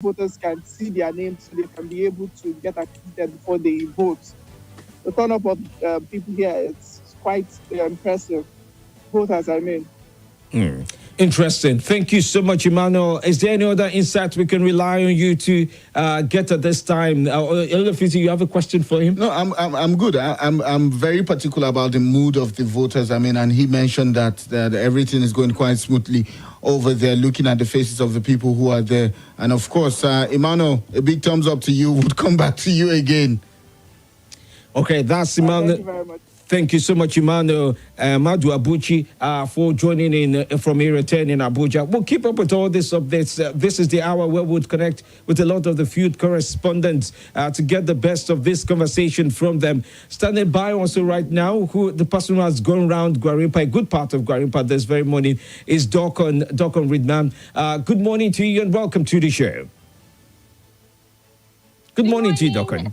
voters can see their names so they can be able to get accredited before they vote. The turn-up of people here is quite impressive. Voters, I mean. Interesting. Thank you so much, Emmanuel. Is there any other insight we can rely on you to get at this time? Elefisi, you have a question for him? No, I'm good. I'm very particular about the mood of the voters. I mean, and he mentioned that everything is going quite smoothly over there, looking at the faces of the people who are there. And of course, Emmanuel, a big thumbs up to you. Would come back to you again. Okay, that's Emmanuel. Thank you very much. Thank you so much, Emmanuel Madu Abuchi, for joining in from Area 10 in Abuja. We'll keep up with all these updates. This is the hour where we'll connect with a lot of the field correspondents to get the best of this conversation from them. Standing by also right now, who the person who has gone around Gwarinpa, a good part of Gwarinpa this very morning, is Dokon Ridman. Good morning to you and welcome to the show. Good morning to you, Dokon.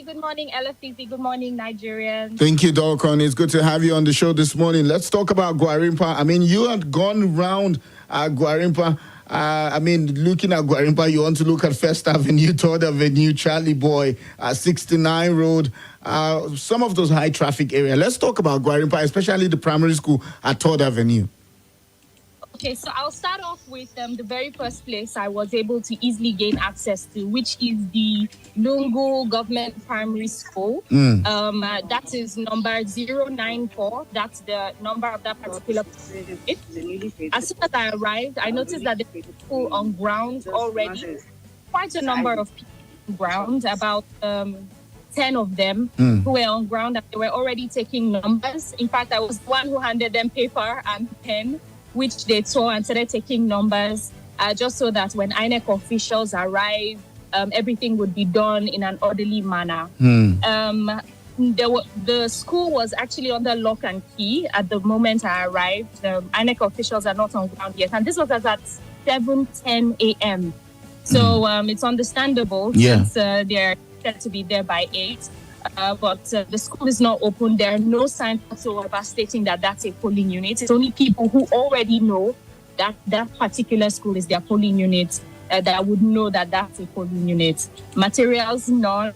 Good morning, LFTC. Good morning, Nigerians. Thank you, Dokon. It's good to have you on the show this morning. Let's talk about Gwarinpa. I mean, you had gone round Gwarinpa. I mean, looking at Gwarinpa, you want to look at First Avenue, Third Avenue, Charlie Boy, 69 Road, some of those high traffic areas. Let's talk about Gwarinpa, especially the primary school at Third Avenue. Okay, so I'll start off with the very first place I was able to easily gain access to, which is the Lungu Government Primary School. That is number 094. That's the number of that particular place. As soon as I arrived, I noticed that there were people on ground already. Quite a number of people on ground, about 10 of them who were on ground, and they were already taking numbers. In fact, I was the one who handed them paper and pen, which they tore and started taking numbers, just so that when INEC officials arrive, everything would be done in an orderly manner. The school was actually under lock and key at the moment I arrived. The INEC officials are not on ground yet, and this was at 7:10 a.m. So it's understandable since they're set to be there by 8. But the school is not open. There are no signs whatsoever stating that that's a polling unit. It's only people who already know that that particular school is their polling unit that would know that that's a polling unit. Materials, none.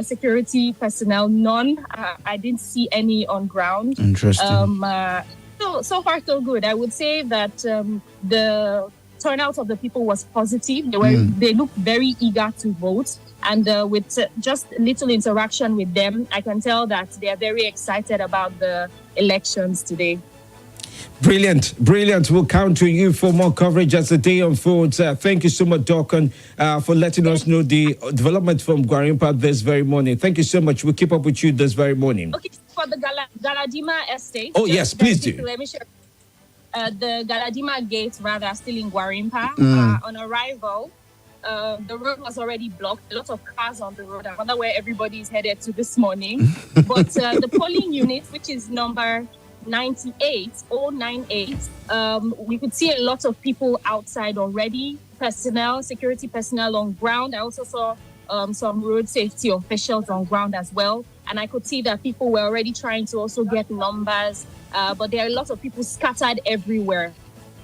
Security personnel, none. I didn't see any on ground. Interesting. So far, so good. I would say that the turnout of the people was positive. They looked very eager to vote. And with just little interaction with them, I can tell that they are very excited about the elections today. Brilliant. We'll count on you for more coverage as the day unfolds. Thank you so much, Dokon, for letting us know the development from Gwarinpa this very morning. Thank you so much. We'll keep up with you this very morning. Okay, for the Galadima estate. Oh, yes, please do. Let me share. The Galadima gate, rather, are still in Gwarinpa. On arrival, the road was already blocked. A lot of cars on the road. I wonder where everybody is headed to this morning. But the polling unit, which is number 098, we could see a lot of people outside already. Security personnel on ground. I also saw some road safety officials on ground as well. And I could see that people were already trying to also get numbers. But there are a lot of people scattered everywhere.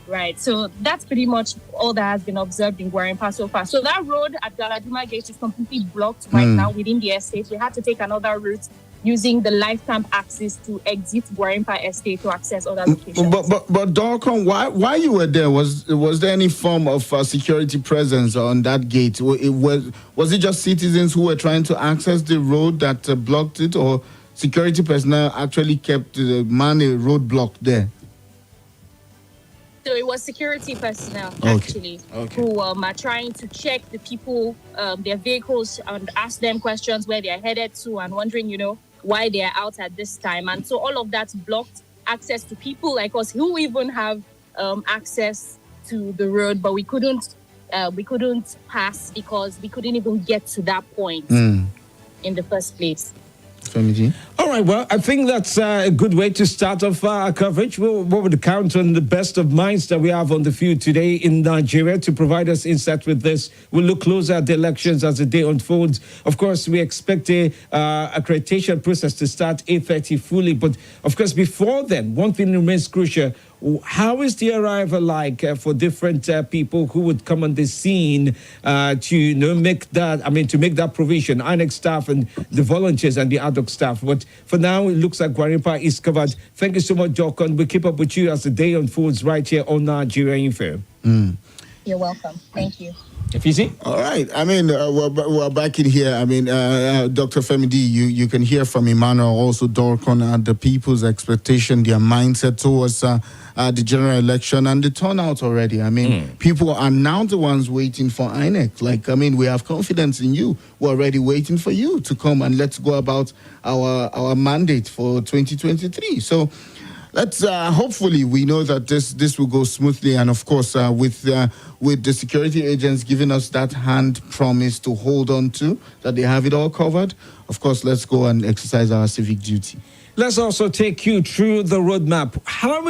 Right, so that's pretty much all that has been observed in Gwarinpa so far. So that road at Galadima Gate is completely blocked right now within the estate. We had to take another route using the lifetime access to exit Gwarinpa estate to access other locations. But Dorcon, why you were there? Was there any form of security presence on that gate? Was it just citizens who were trying to access the road that blocked it, or security personnel actually kept the man a roadblock there? So it was security personnel, actually, who are trying to check the people, their vehicles, and ask them questions where they're headed to and wondering, why they're out at this time. And so all of that blocked access to people like us who even have access to the road, but we couldn't pass because we couldn't even get to that point in the first place. All right, well, I think that's a good way to start off our coverage. We would count on the best of minds that we have on the field today in Nigeria to provide us insight with this. We'll look closer at the elections as the day unfolds. Of course, we expect a accreditation process to start 8:30 fully. But, of course, before then, one thing remains crucial. How is the arrival like for different people who would come on the scene to make that? I mean, to make that provision, INEC staff and the volunteers and the ad hoc staff. But for now, it looks like Gwarinpa is covered. Thank you so much, Jokon. We'll keep up with you as the day unfolds right here on Nigeria Info. You're welcome. Thank you. FEC? All right. I mean, we're back in here. I mean, Dr. Femidi, you can hear from Emmanuel, also Dorcon, the people's expectation, their mindset towards the general election and the turnout already. I mean, people are now the ones waiting for INEC. Like, I mean, we have confidence in you. We're already waiting for you to come and let's go about our mandate for 2023. So, let's hopefully we know that this will go smoothly, and of course with the security agents giving us that hand promise to hold on to, that they have it all covered. Of course, let's go and exercise our civic duty. Let's also take you through the roadmap. How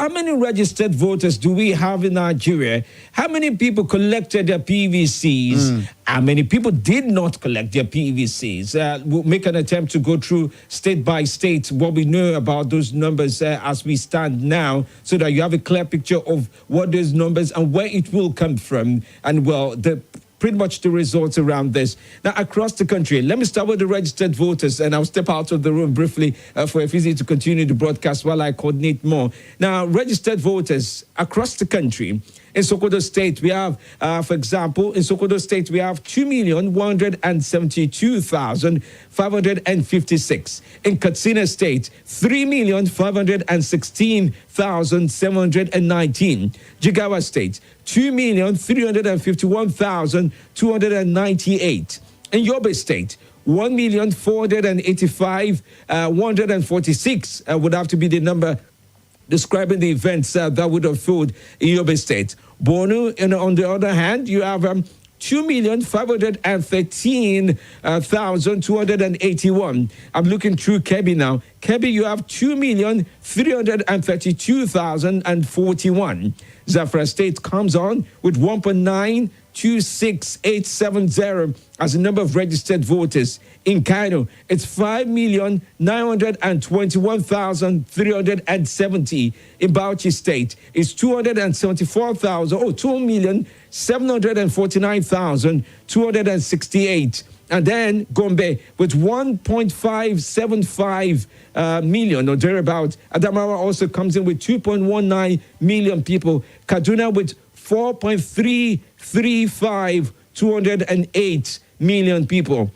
many registered voters do we have in Nigeria? How many people collected their PVCs? How many people did not collect their PVCs? We'll make an attempt to go through state by state what we know about those numbers as we stand now, so that you have a clear picture of what those numbers and where it will come from, and pretty much the results around this. Now, across the country, let me start with the registered voters, and I'll step out of the room briefly for FEC to continue the broadcast while I coordinate more. Now, registered voters across the country. In Sokoto State, we have, for example, in Sokoto State, we have 2,172,556. In Katsina State, 3,516,719. Jigawa State, 2,351,298. In Yobe State, 1,485,146 would have to be the number describing the events that would unfold in Yobe State. Borno, on the other hand, you have 2,513,281. I'm looking through Kebbi now. Kebbi, you have 2,332,041. Zafra State comes on with 1.926870 as the number of registered voters. In Cairo, it's 5,921,370. In Bauchi State, it's 2,749,268. And then Gombe with 1.575 million or thereabout. Adamawa also comes in with 2.19 million people. Kaduna with 4.335, 208 million people.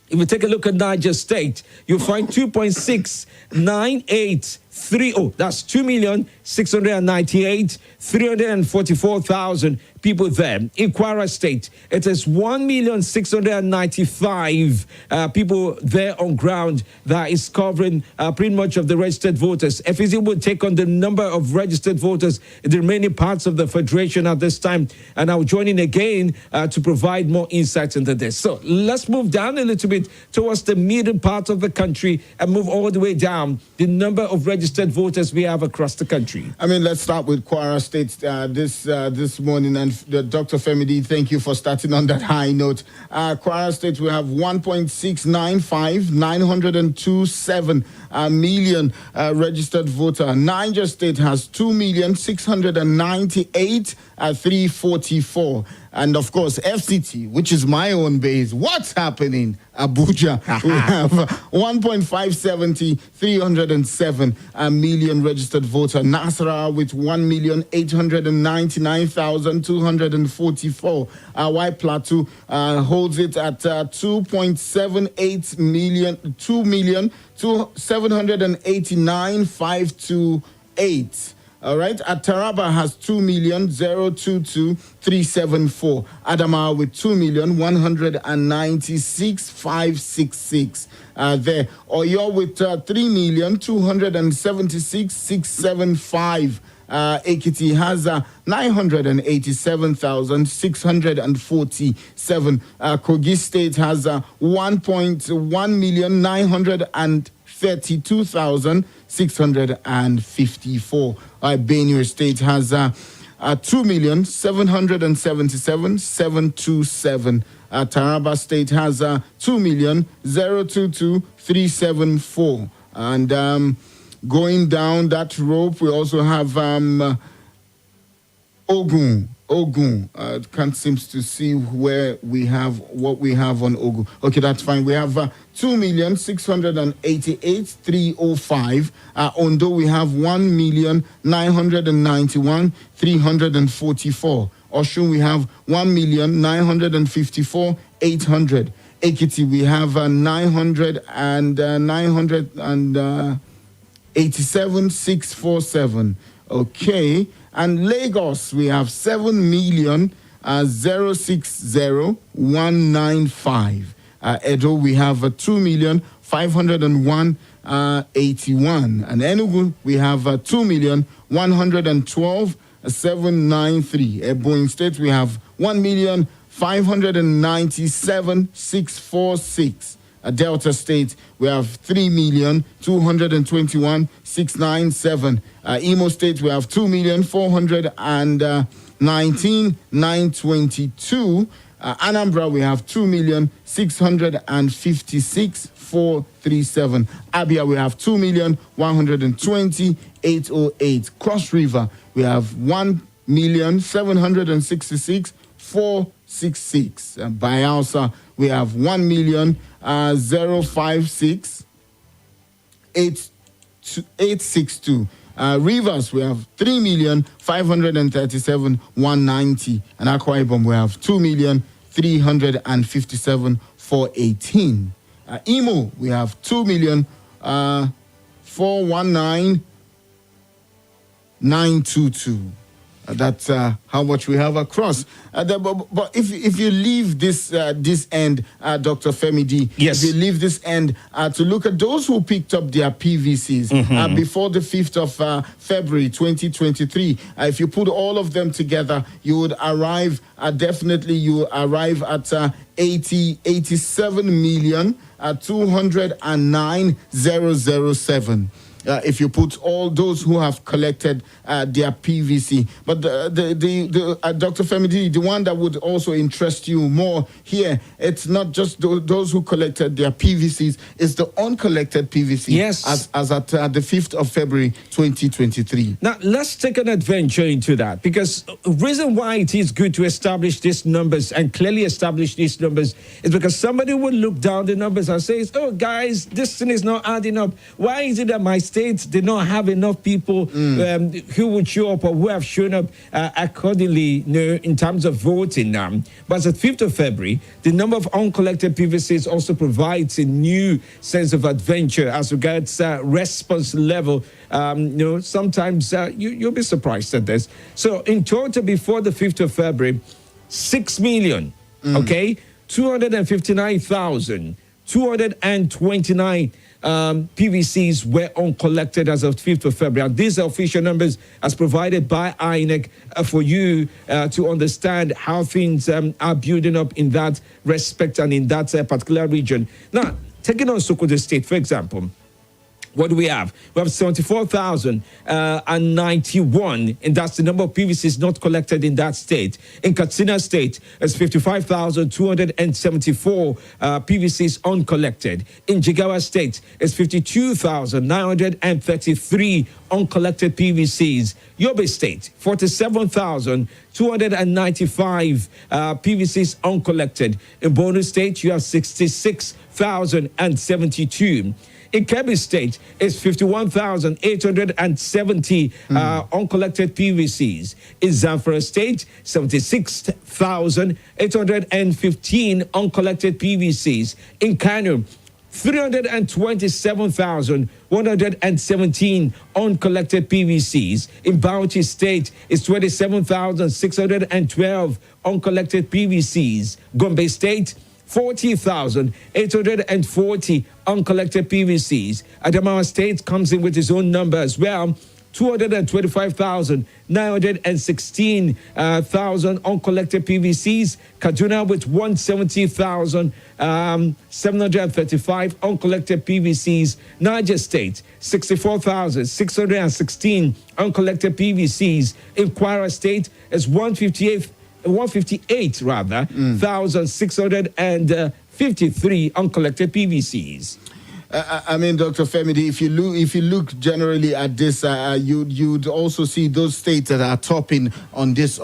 If you take a look at Niger State, you'll find 2.6983. That's 2,698,344,000 people there. In Kwara State, it is 1,695,000 people there on ground that is covering pretty much of the registered voters. FEC will take on the number of registered voters in the remaining parts of the federation at this time, and I'll join in again to provide more insights into this. So let's move down a little bit towards the middle part of the country and move all the way down the number of registered voters we have across the country. I mean, let's start with Kwara State this morning. And Dr. Femidi, thank you for starting on that high note. Kwara State, we have 1.695,927 million registered voter. Niger State has 2,698,344. And of course, FCT, which is my own base. What's happening? Abuja, we have 1.570,307 million registered voter. Nasarawa with 1,899,244. White Plateau holds it at 2.78 million, 2,789,528. All right, at Taraba has 2,022,374. Adamawa with 2,196,566. There, Oyo with 3,276,675. Ekiti has 987,647. Kogi State has 1,1,932,654. Benue State has 2,777,727. Taraba State has 2,022,374. And going down that rope, we also have Ogun. Can't seem to see where we have what we have on Ogun. Okay, that's fine. We have 2,688,305. Ondo, we have 1,991,344. Oshun, we have 1,954,800. Ekiti, we have 987,647. Okay. And Lagos, we have 7,060,195. Edo, we have 2,501,81. And Enugu, we have 2,112,793. Ebonyi State, we have 1,597,646. Delta State, we have 3,221,697. Imo State, we have 2,419,922. Anambra, we have 2,656,437. Abia, we have 2,120,808. Cross River, we have 1,766,466. Bayelsa, we have 1,056,862. Rivers, we have 3,537,190. And Akwa Ibom, we have 2,357,418. Imo, we have 2,419,922. That's how much we have across. But if you leave this end, Dr. Femidi, yes, if you leave this end to look at those who picked up their PVCs before the 5th of February 2023, if you put all of them together, you would arrive at 87,209,007. If you put all those who have collected their PVC. But Dr. Femidi, the one that would also interest you more here, it's not just those who collected their PVCs, it's the uncollected PVC. Yes. As at the 5th of February 2023. Now, let's take an adventure into that, because the reason why it is good to establish these numbers and clearly establish these numbers is because somebody would look down the numbers and say, oh, guys, this thing is not adding up. Why is it that my states did not have enough people who would show up or who have shown up accordingly in terms of voting now? But as of 5th of February, the number of uncollected PVCs also provides a new sense of adventure as regards response level. Sometimes you'll be surprised at this. So in total, before the 5th of February, 6 million, 259,229 PVCs were uncollected as of 5th of February. And these are official numbers as provided by INEC for you to understand how things are building up in that respect and in that particular region. Now, taking on Sokoto State, for example, what do we have? We have 74,091, and that's the number of PVCs not collected in that state. In Katsina State, it's 55,274 PVCs uncollected. In Jigawa State, it's 52,933 uncollected PVCs. Yobe State, 47,295 PVCs uncollected. In Borno State, you have 66,072. In Kebbi State, it's 51,870 uncollected PVCs. In Zamfara State, 76,815 uncollected PVCs. In Kano, 327,117 uncollected PVCs. In Bauchi State, it's 27,612 uncollected PVCs. Gombe State, 40,840 uncollected PVCs. Adamawa State comes in with its own number as well. 225,916 uncollected PVCs. Kaduna with 170,735 uncollected PVCs. Niger State, 64,616 uncollected PVCs. In Kwara State, it's 158,653 uncollected PVCs. I mean, Dr. Femidi, if you look generally at this, you'd also see those states that are topping on this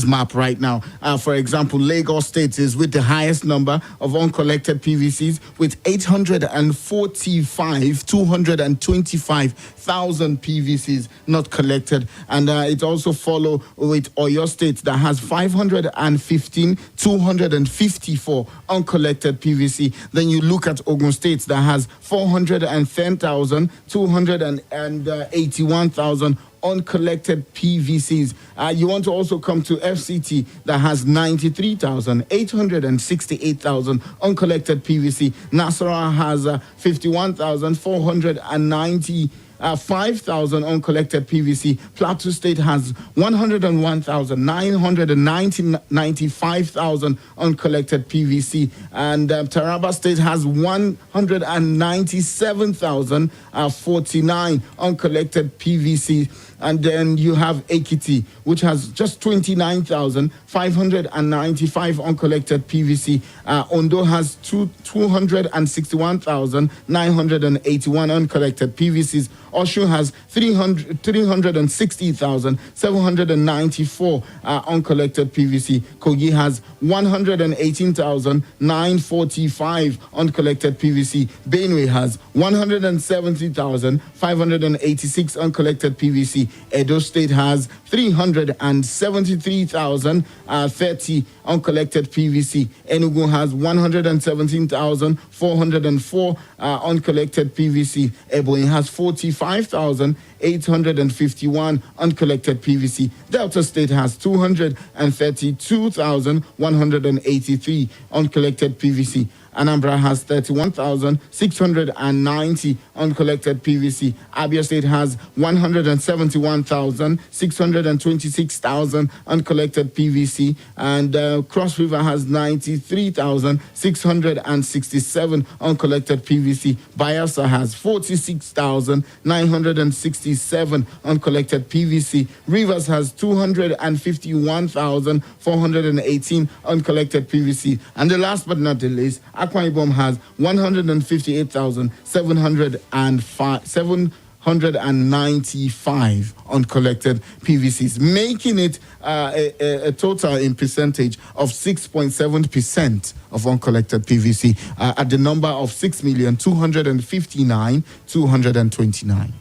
map right now. For example, Lagos State is with the highest number of uncollected PVCs with 225,000 PVCs not collected, and it also follow with Oyo State that has 515,254 uncollected PVC. Then you look at Ogun State that has 410,281,000 uncollected PVCs. You want to also come to FCT that has 93,868,000 uncollected PVC. Nasarawa has 51,490. 5,000 uncollected PVC. Plateau State has 101,995,000 uncollected PVC, and Taraba State has 197,049 uncollected PVC. And then you have Ekiti, which has just 29,595 uncollected PVC. Ondo has 261,981 uncollected PVCs. Oshu has 360,794 uncollected PVC. Kogi has 118,945 uncollected PVC. Benue has 170,586 uncollected PVC. Edo State has 373,030 uncollected PVC. Enugu has 117,404 uncollected PVC. Ebonyi has 45,851 uncollected PVC. Delta State has 232,183 uncollected PVC. Anambra has 31,690 uncollected PVC. Abia State has 171,626,000 uncollected PVC. And Cross River has 93,667 uncollected PVC. Bayelsa has 46,967 uncollected PVC. Rivers has 251,418 uncollected PVC. And the last but not the least, Akwa Ibom has 158,795 uncollected PVCs, making it a total in percentage of 6.7% of uncollected PVC at the number of 6,259,229.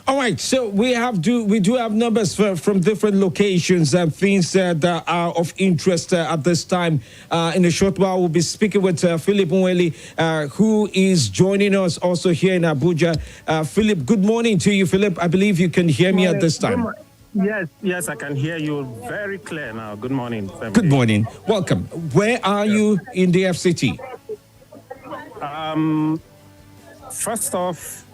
All right, so we do have numbers from different locations and things that are of interest at this time. In a short while, we'll be speaking with Philip Nweli, who is joining us also here in Abuja. Philip, good morning to you, Philip. I believe you can hear me at this time. Yes, I can hear you very clear now. Good morning, family. Good morning. Welcome. Where are you in the FCT? First off,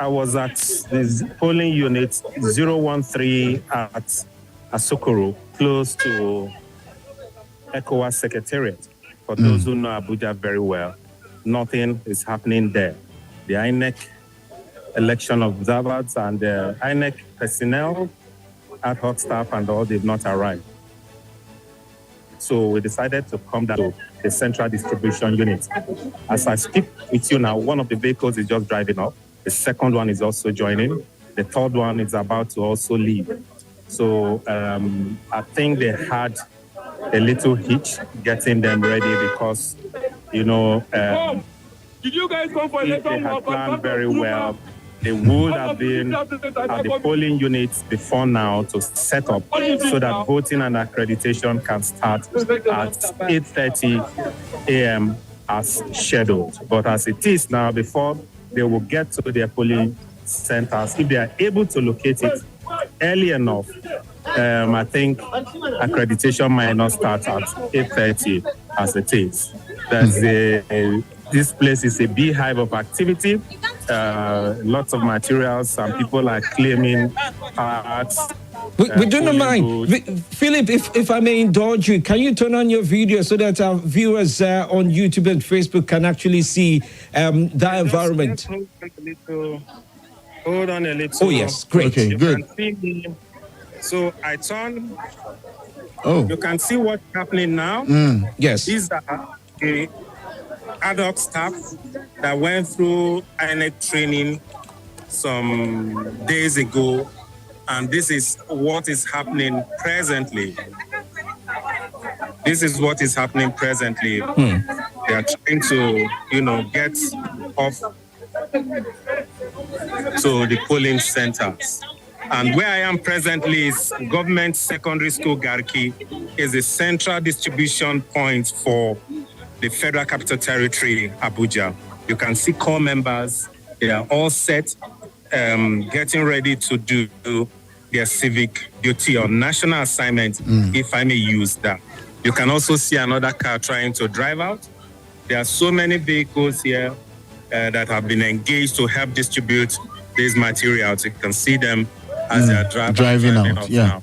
I was at the polling unit 013 at Asokoro, close to ECOWAS Secretariat. For those who know Abuja very well, nothing is happening there. The INEC election observers and the INEC personnel, ad hoc staff and all, they've not arrived. So we decided to come down to the central distribution unit. As I speak with you now, one of the vehicles is just driving up. The second one is also joining. The third one is about to also leave. So I think they had a little hitch getting them ready because, did you guys come for if they had planned very well, they would have been at the polling units before now to set up so that voting and accreditation can start at 8:30 a.m. as scheduled. But as it is now, before they will get to their polling centers, if they are able to locate it early enough, I think accreditation might not start at 8:30 as it is. This place is a beehive of activity, lots of materials, and people are claiming parts. We do not mind. Philip, if I may indulge you, can you turn on your video so that our viewers on YouTube and Facebook can actually see that environment? Hold on a little. Oh, yes. Great. Okay, good. So I turn. Oh. You can see what's happening now. Yes. These are ad hoc staff that went through INEC training some days ago, and this is what is happening presently. This is what is happening presently. They are trying to, get off to the polling centers. And where I am presently is Government Secondary School Garki, is the central distribution point for the Federal Capital Territory, Abuja. You can see core members, they are all set, getting ready to do their civic duty or national assignment, if I may use that. You can also see another car trying to drive out. There are so many vehicles here that have been engaged to help distribute these materials. You can see them as they are driving out. Yeah. Now.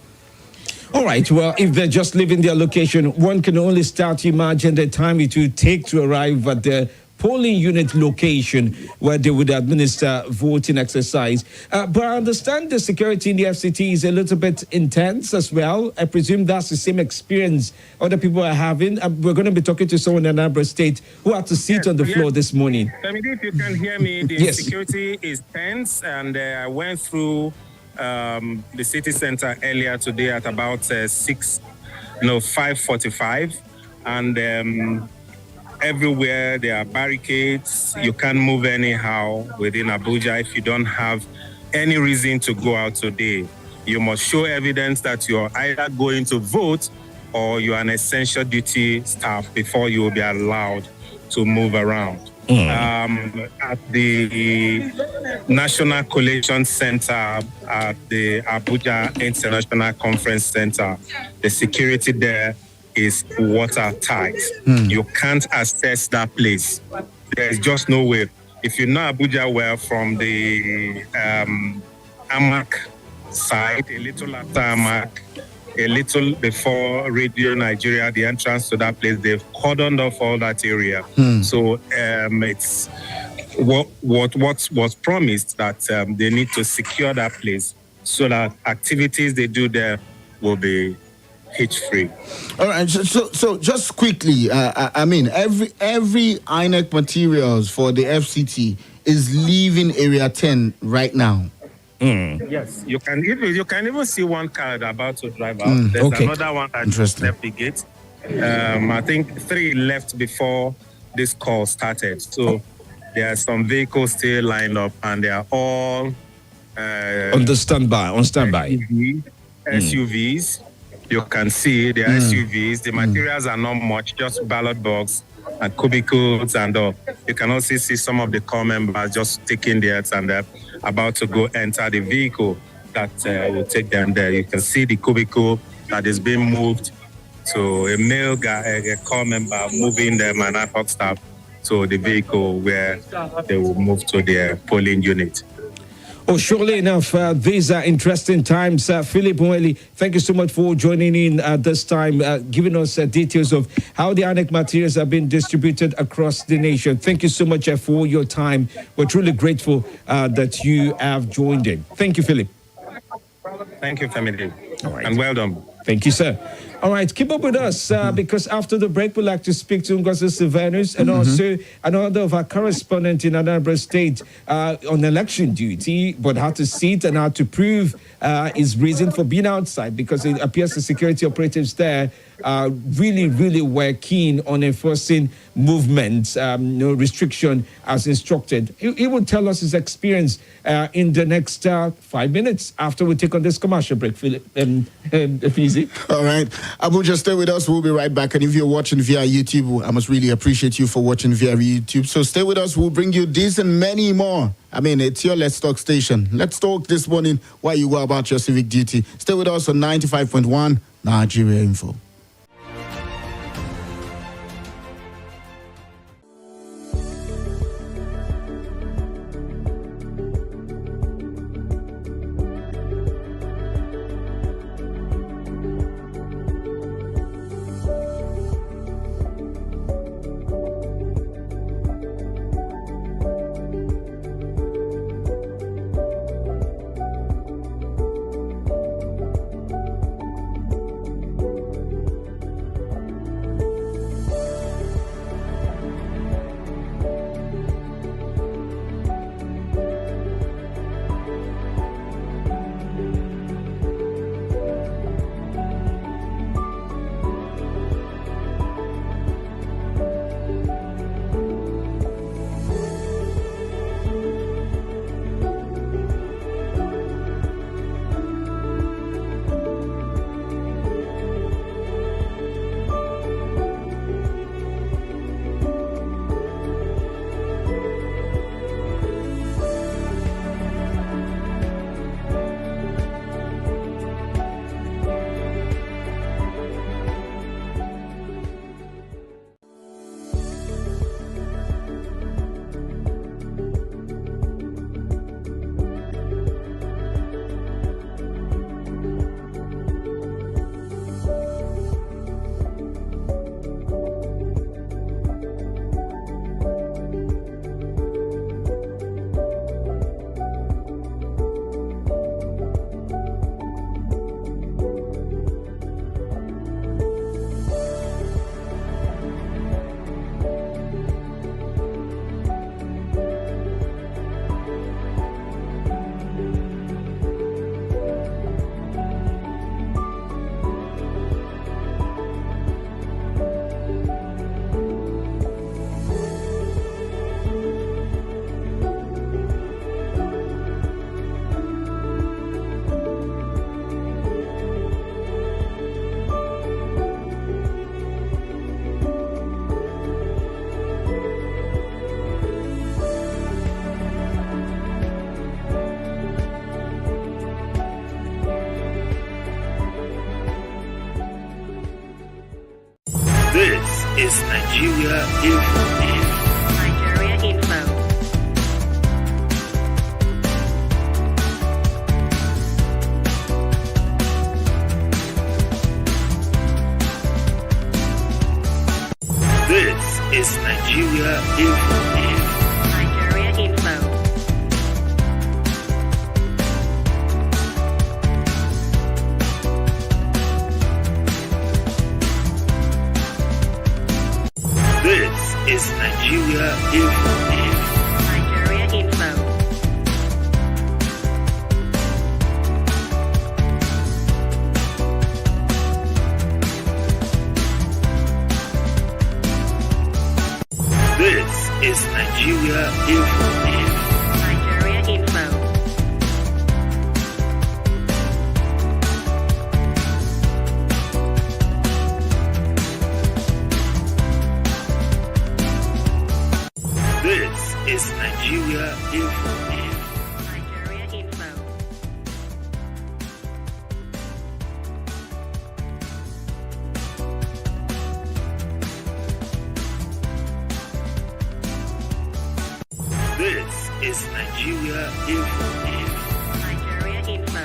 All right. Well, if they're just leaving their location, one can only start to imagine the time it will take to arrive at the polling unit location where they would administer voting exercise. But I understand the security in the FCT is a little bit intense as well. I presume that's the same experience other people are having. We're going to be talking to someone in Anambra State who had to sit on the floor this morning. If you can hear me, the security is tense, and I went through the city center earlier today at about 5:45, and everywhere there are barricades. You can't move anyhow within Abuja if you don't have any reason to go out today. You must show evidence that you're either going to vote or you're an essential duty staff before you will be allowed to move around. At the National Collation Center at the Abuja International Conference Center, the security there is watertight. You can't access that place. There's just no way. If you know Abuja well from the Amak side, a little after Amak, a little before Radio Nigeria, the entrance to that place, they've cordoned off all that area. So it's what was promised that they need to secure that place so that activities they do there will be hitch-free. All right. So just quickly, every INEC materials for the FCT is leaving Area 10 right now. Yes, you can even see one car about to drive out. There's another one that just left the gate. I think 3 left before this call started. So there are some vehicles still lined up, and they are all on standby. SUVs. You can see the SUVs. The materials are not much, just ballot box and cubicles, and you can also see some of the core members just taking theirs and they're about to go enter the vehicle that will take them there. You can see the cubicle that is being moved to a male guy, a core member, moving them and ad hoc staff to the vehicle where they will move to their polling unit. Oh, surely enough, these are interesting times. Philip Mweli, thank you so much for joining in at this time, giving us details of how the INEC materials have been distributed across the nation. Thank you so much for your time. We're truly grateful that you have joined in. Thank you, Philip. Thank you, family. All right. And well done. Thank you, sir. All right, keep up with us because after the break, we'd like to speak to Ngozi Silvanus and also another of our correspondents in Anambra State on election duty, but how to sit and how to prove his reason for being outside, because it appears the security operatives there really were keen on enforcing movement, no restriction as instructed. He will tell us his experience in the next 5 minutes after we take on this commercial break, Philip and Fizi. All right. Abuja, stay with us. We'll be right back. And if you're watching via YouTube, I must really appreciate you for watching via YouTube. So stay with us. We'll bring you this and many more. It's your Let's Talk station. Let's talk this morning while you go about your civic duty. Stay with us on 95.1 Nigeria Info. is Nigeria Info. Nigeria Info. This is Nigeria Info. Nigeria Info. This is Nigeria Info. Nigeria Info. This is Nigeria Info. Nigeria Info. This is Nigeria Info. Nigeria Info. This is Nigeria Info. Nigeria Info.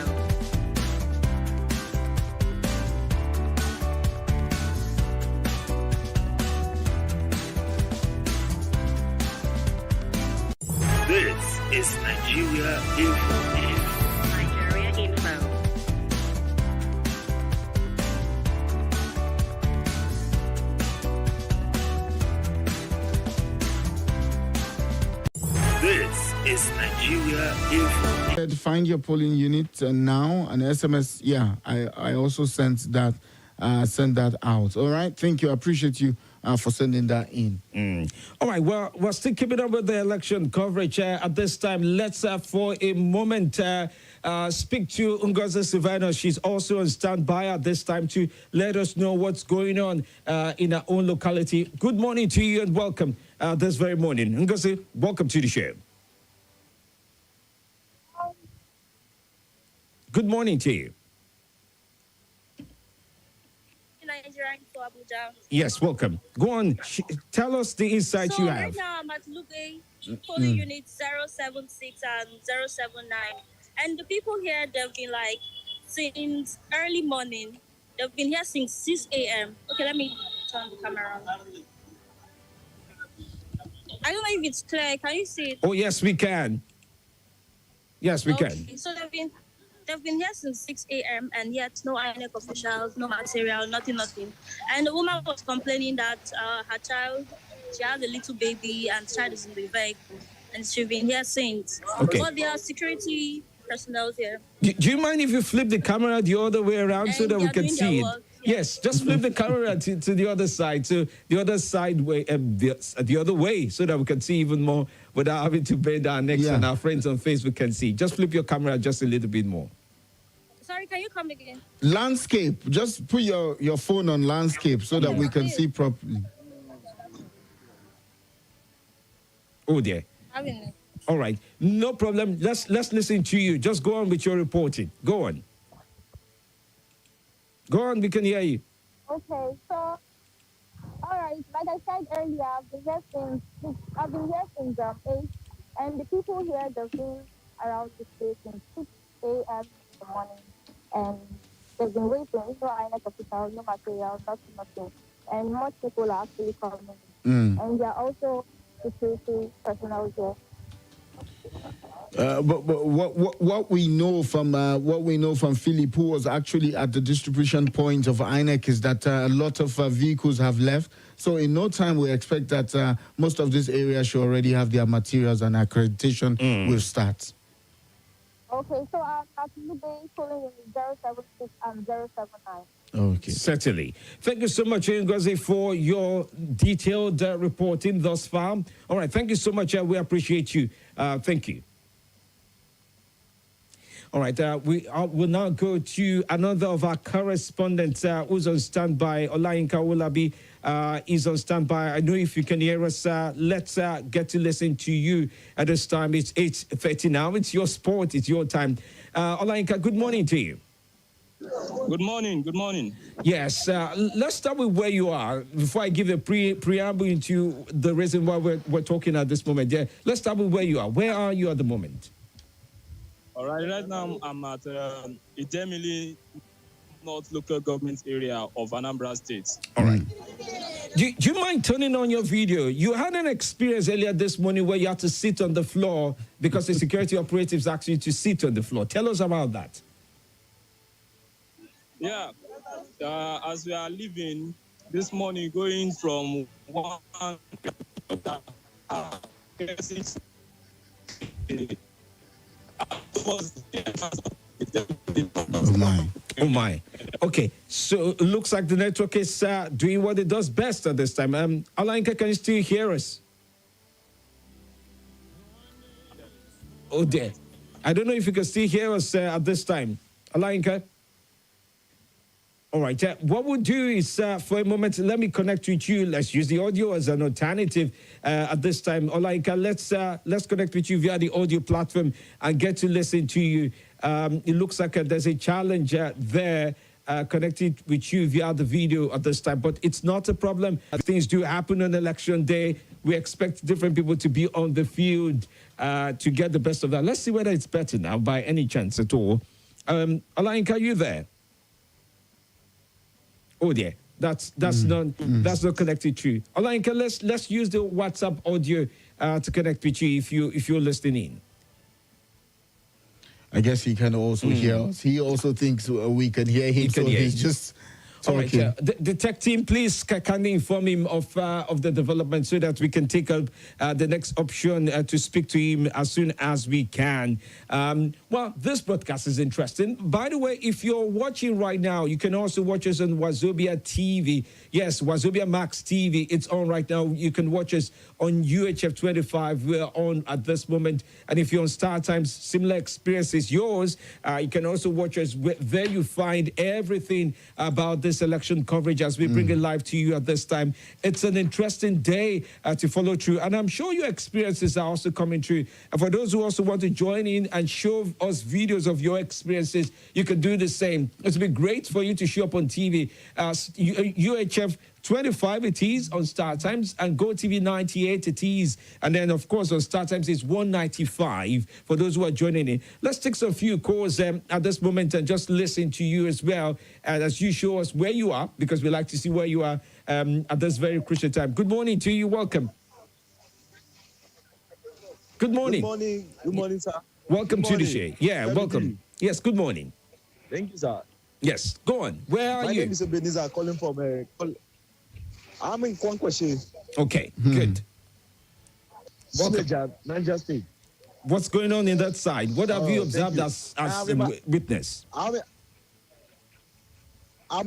This is Nigeria Info. Nigeria Info. This is Nigeria Info. Find your polling unit now. An SMS. Yeah, I also sent that out. All right. Thank you. I appreciate you for sending that in. All right, well, we're still keeping up with the election coverage at this time. Let's, for a moment, speak to Ngozi Silvano. She's also on standby at this time to let us know what's going on in our own locality. Good morning to you and welcome this very morning. Ngozi, welcome to the show. Good morning to you. Nigeria to Abuja. Yes, welcome. Go on. Tell us the insight you have. Right now I'm at Lube, polling unit 076 and 079. And the people here, they've been like since early morning. They've been here since 6 a.m. Okay, let me turn the camera on. I don't know if it's clear. Can you see it? Oh, yes, we can. Yes, we can. So they've been here since 6 a.m. and yet no INEC officials, no material, nothing. And the woman was complaining that her child, she has a little baby and the child is in the vehicle. And she's been here since. Okay. But there are security personnel here. Do you mind if you flip the camera the other way around so that we can see it? Work, Yes, just flip the camera to the other side, to the other side way, the other way, so that we can see even more without having to bend our necks and our friends on Facebook can see. Just flip your camera just a little bit more. Sorry, can you come again? Landscape. Just put your phone on landscape so that we can see properly. Oh, dear. All right. No problem. Let's listen to you. Just go on with your reporting. Go on. Go on. We can hear you. Okay. So, all right. Like I said earlier, I've been here since 8, and the people here, they've been around the place since 6 a.m. in the morning. And they've been waiting, no INEC officials, no material, nothing. And most people are actually coming. And there are also security personnel here. But what we know from Philip, who was actually at the distribution point of INEC, is that a lot of vehicles have left. So in no time, we expect that most of this area should already have their materials and accreditation will start. Okay, so at Lube, polling in 076 and 079. Okay. Certainly. Thank you so much, Ngozi, for your detailed reporting thus far. All right, thank you so much. We appreciate you. Thank you. All right, we will now go to another of our correspondents who's on standby. Olayinka Olabi is on standby. I know if you can hear us, let's get to listen to you at this time. It's 8:30 now. It's your sport. It's your time. Olayinka, good morning to you. Good morning. Good morning. Yes, let's start with where you are before I give a preamble into the reason why we're talking at this moment. Yeah, let's start with where you are. Where are you at the moment? All right. Right now, I'm at Idemili North Local Government Area of Anambra State. All right. Do you mind turning on your video? You had an experience earlier this morning where you had to sit on the floor because the security operatives asked you to sit on the floor. Tell us about that. Yeah. As we are leaving this morning, going from one Oh my. Oh my. Okay, so it looks like the network is doing what it does best at this time. Alainka, can you still hear us? Oh dear. I don't know if you can still hear us at this time. Alainka? All right. What we'll do is, for a moment, let me connect with you. Let's use the audio as an alternative at this time. Olaika, let's connect with you via the audio platform and get to listen to you. It looks like there's a challenge there connected with you via the video at this time, but it's not a problem. Things do happen on election day. We expect different people to be on the field to get the best of that. Let's see whether it's better now by any chance at all. Olaika, are you there? Oh dear, that's not connected to you. Alainka, let's use the WhatsApp audio to connect with you if you're listening in. I guess he can also hear us. He also thinks we can hear him, so he's just talking. All right, the tech team, please kindly inform him of the development so that we can take up the next option to speak to him as soon as we can. Well, this broadcast is interesting. By the way, if you're watching right now, you can also watch us on WAZOBIA TV. Yes, WAZOBIA Max TV. It's on right now. You can watch us on UHF 25. We're on at this moment. And if you're on Star Times, similar experience is yours. You can also watch us. There you find everything about this election coverage as we bring it live to you at this time. It's an interesting day to follow through. And I'm sure your experiences are also coming through. And for those who also want to join in and show us videos of your experiences, you can do the same. It would be great for you to show up on TV. UHF 25 it is on Star Times, and Go TV 98 it is, and then of course on Star Times it's 195 for those who are joining in. Let's take some few calls at this moment and just listen to you as well, and as you show us where you are, because we like to see where you are at this very crucial time. Good morning to you. Welcome. Good morning. Good morning. Good morning, sir. Welcome Good to the morning. show. Yeah, welcome. Yes, good morning. Thank you, sir. Yes, go on. Where are My you? name is Ebenezer, calling from I'm in Kwankwashi. Okay, good. Suleja, Niger State. What's going on in that side? What have you observed as a witness? I'm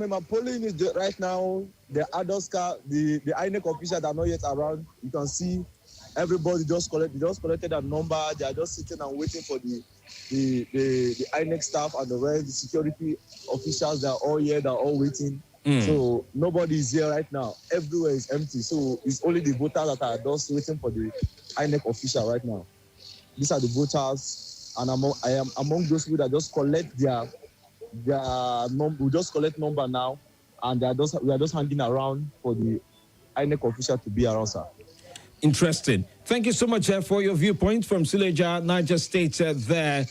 in my polling is right now. The adult car, the INEC officials are not yet around. You can see everybody just collected a number. They are just sitting and waiting for the INEC staff and the rest, the security officials. They are all here. They are all waiting. So nobody is here right now. Everywhere is empty. So it's only the voters that are just waiting for the INEC official right now. These are the voters, and I am among those people that just collect their number. We just collect number now, and we are just hanging around for the INEC official to be around, sir. Interesting. Thank you so much for your viewpoint from Suleja, Niger State there.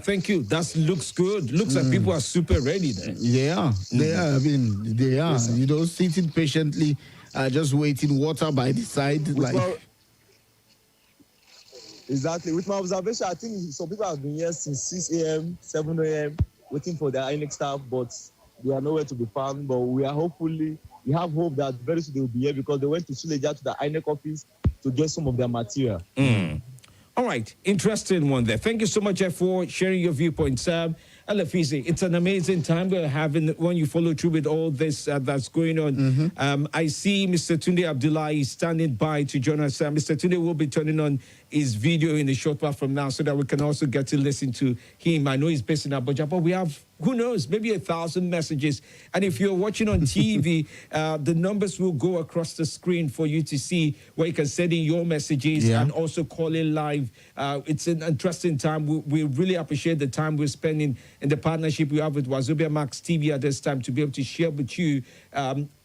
Thank you. That looks good. Looks like people are super ready there. They are. I mean, they are. Yes, sitting patiently, just waiting, water by the side. Exactly. With my observation, I think some people have been here since 6 a.m., 7 a.m., waiting for their INEC staff, but they are nowhere to be found. But we have hope that very soon they will be here, because they went to Suleja, to the INEC office, to get some of their material. All right. Interesting one there. Thank you so much for sharing your viewpoints. Alafisi, it's an amazing time we're having when you follow through with all this that's going on. I see Mr. Tunde Abdullah is standing by to join us. Mr. Tunde will be turning on his video in a short while from now so that we can also get to listen to him. I know he's based in Abuja, but we have, who knows, maybe 1,000 messages. And if you're watching on TV, the numbers will go across the screen for you to see where you can send in your messages and also call in live. It's an interesting time. We really appreciate the time we're spending in the partnership we have with WAZOBIA Max TV at this time to be able to share with you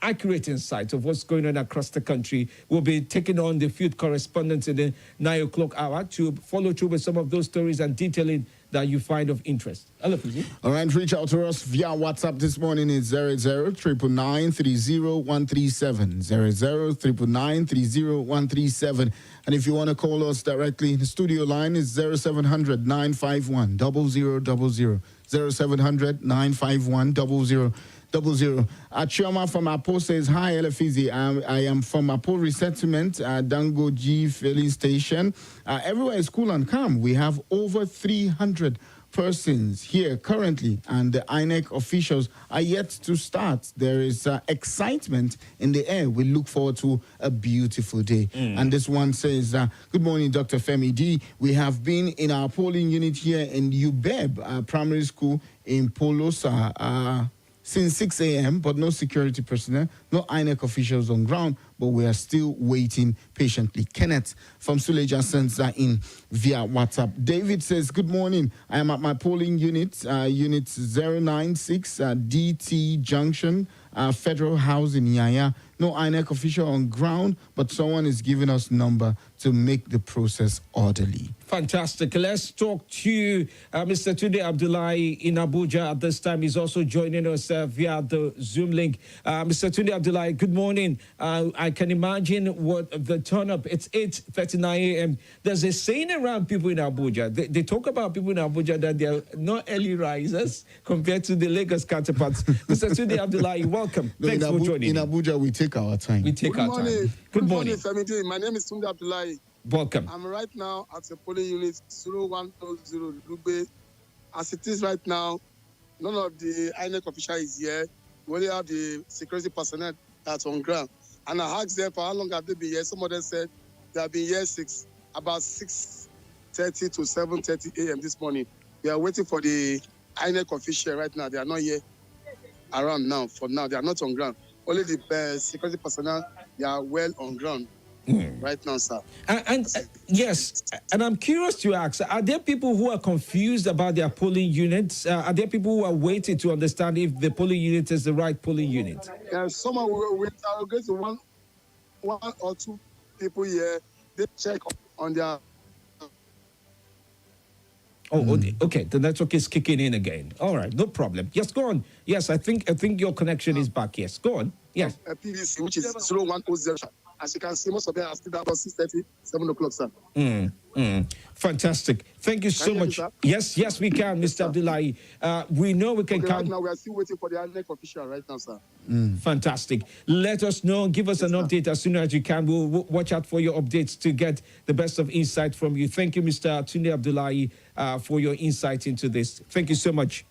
accurate insights of what's going on across the country. We'll be taking on the field correspondents in the 9 o'clock hour to follow through with some of those stories and detailing that you find of interest. Hello, please. All right, reach out to us via WhatsApp this morning. It's 00-999-30137. 00-999-30137. And if you want to call us directly, the studio line is 0700-951-0000. 0700-951-0000. Chioma from Apo says, hi, Elefizi. I am from Apo Resettlement, Dango G filling station. Everywhere is cool and calm. We have over 300 persons here currently, and the INEC officials are yet to start. There is excitement in the air. We look forward to a beautiful day. And this one says, good morning, Dr. Femi D. We have been in our polling unit here in UBEB Primary School in Polosa since 6 a.m., but no security personnel, no INEC officials on ground, but we are still waiting patiently. Kenneth from Suleja sends that in via WhatsApp. David says, good morning. I am at my polling unit, unit 096, DT Junction, Federal House in Yaya. No INEC official on ground, but someone is giving us number to make the process orderly. Fantastic. Let's talk to Mr. Tunde Abdullahi in Abuja at this time. He's also joining us via the Zoom link. Mr. Tunde Abdullahi, good morning. I can imagine what the turn-up, it's 8:39 a.m. There's a saying around people in Abuja. They talk about people in Abuja that they're not early risers compared to the Lagos counterparts. Mr. Tunde Abdullahi, welcome. Thanks for joining. In Abuja, we take our time. We take our time. Good morning. Family. My name is Tunde Abdullahi. Welcome. I'm right now at the polling unit 0100 Lube. As it is right now, none of the INEC official is here. We only have the security personnel that's on ground. And I asked them for how long have they been here. Some of them said they have been here about 6:30 to 7:30 a.m. this morning. We are waiting for the INEC official right now. They are not here around now. For now, they are not on ground. Only the security personnel, they are well on ground. Right now, sir. Yes, and I'm curious to ask, are there people who are confused about their polling units? Are there people who are waiting to understand if the polling unit is the right polling unit? Some are interrogate one or two people here. They check on their... Okay. The network is kicking in again. All right, no problem. Yes, go on. Yes, I think your connection is back. Yes, go on. Yes. PVC, which is 0100. As you can see, most of them are still about 6:30, 7 o'clock, sir. Fantastic. Thank you so much. Yes, we can, Mr. Abdullahi. We know we can count. Right now, we are still waiting for the INEC official right now, sir. Fantastic. Let us know. Give us an update as soon as you can. We'll watch out for your updates to get the best of insight from you. Thank you, Mr. Tunde Abdullahi, for your insight into this. Thank you so much.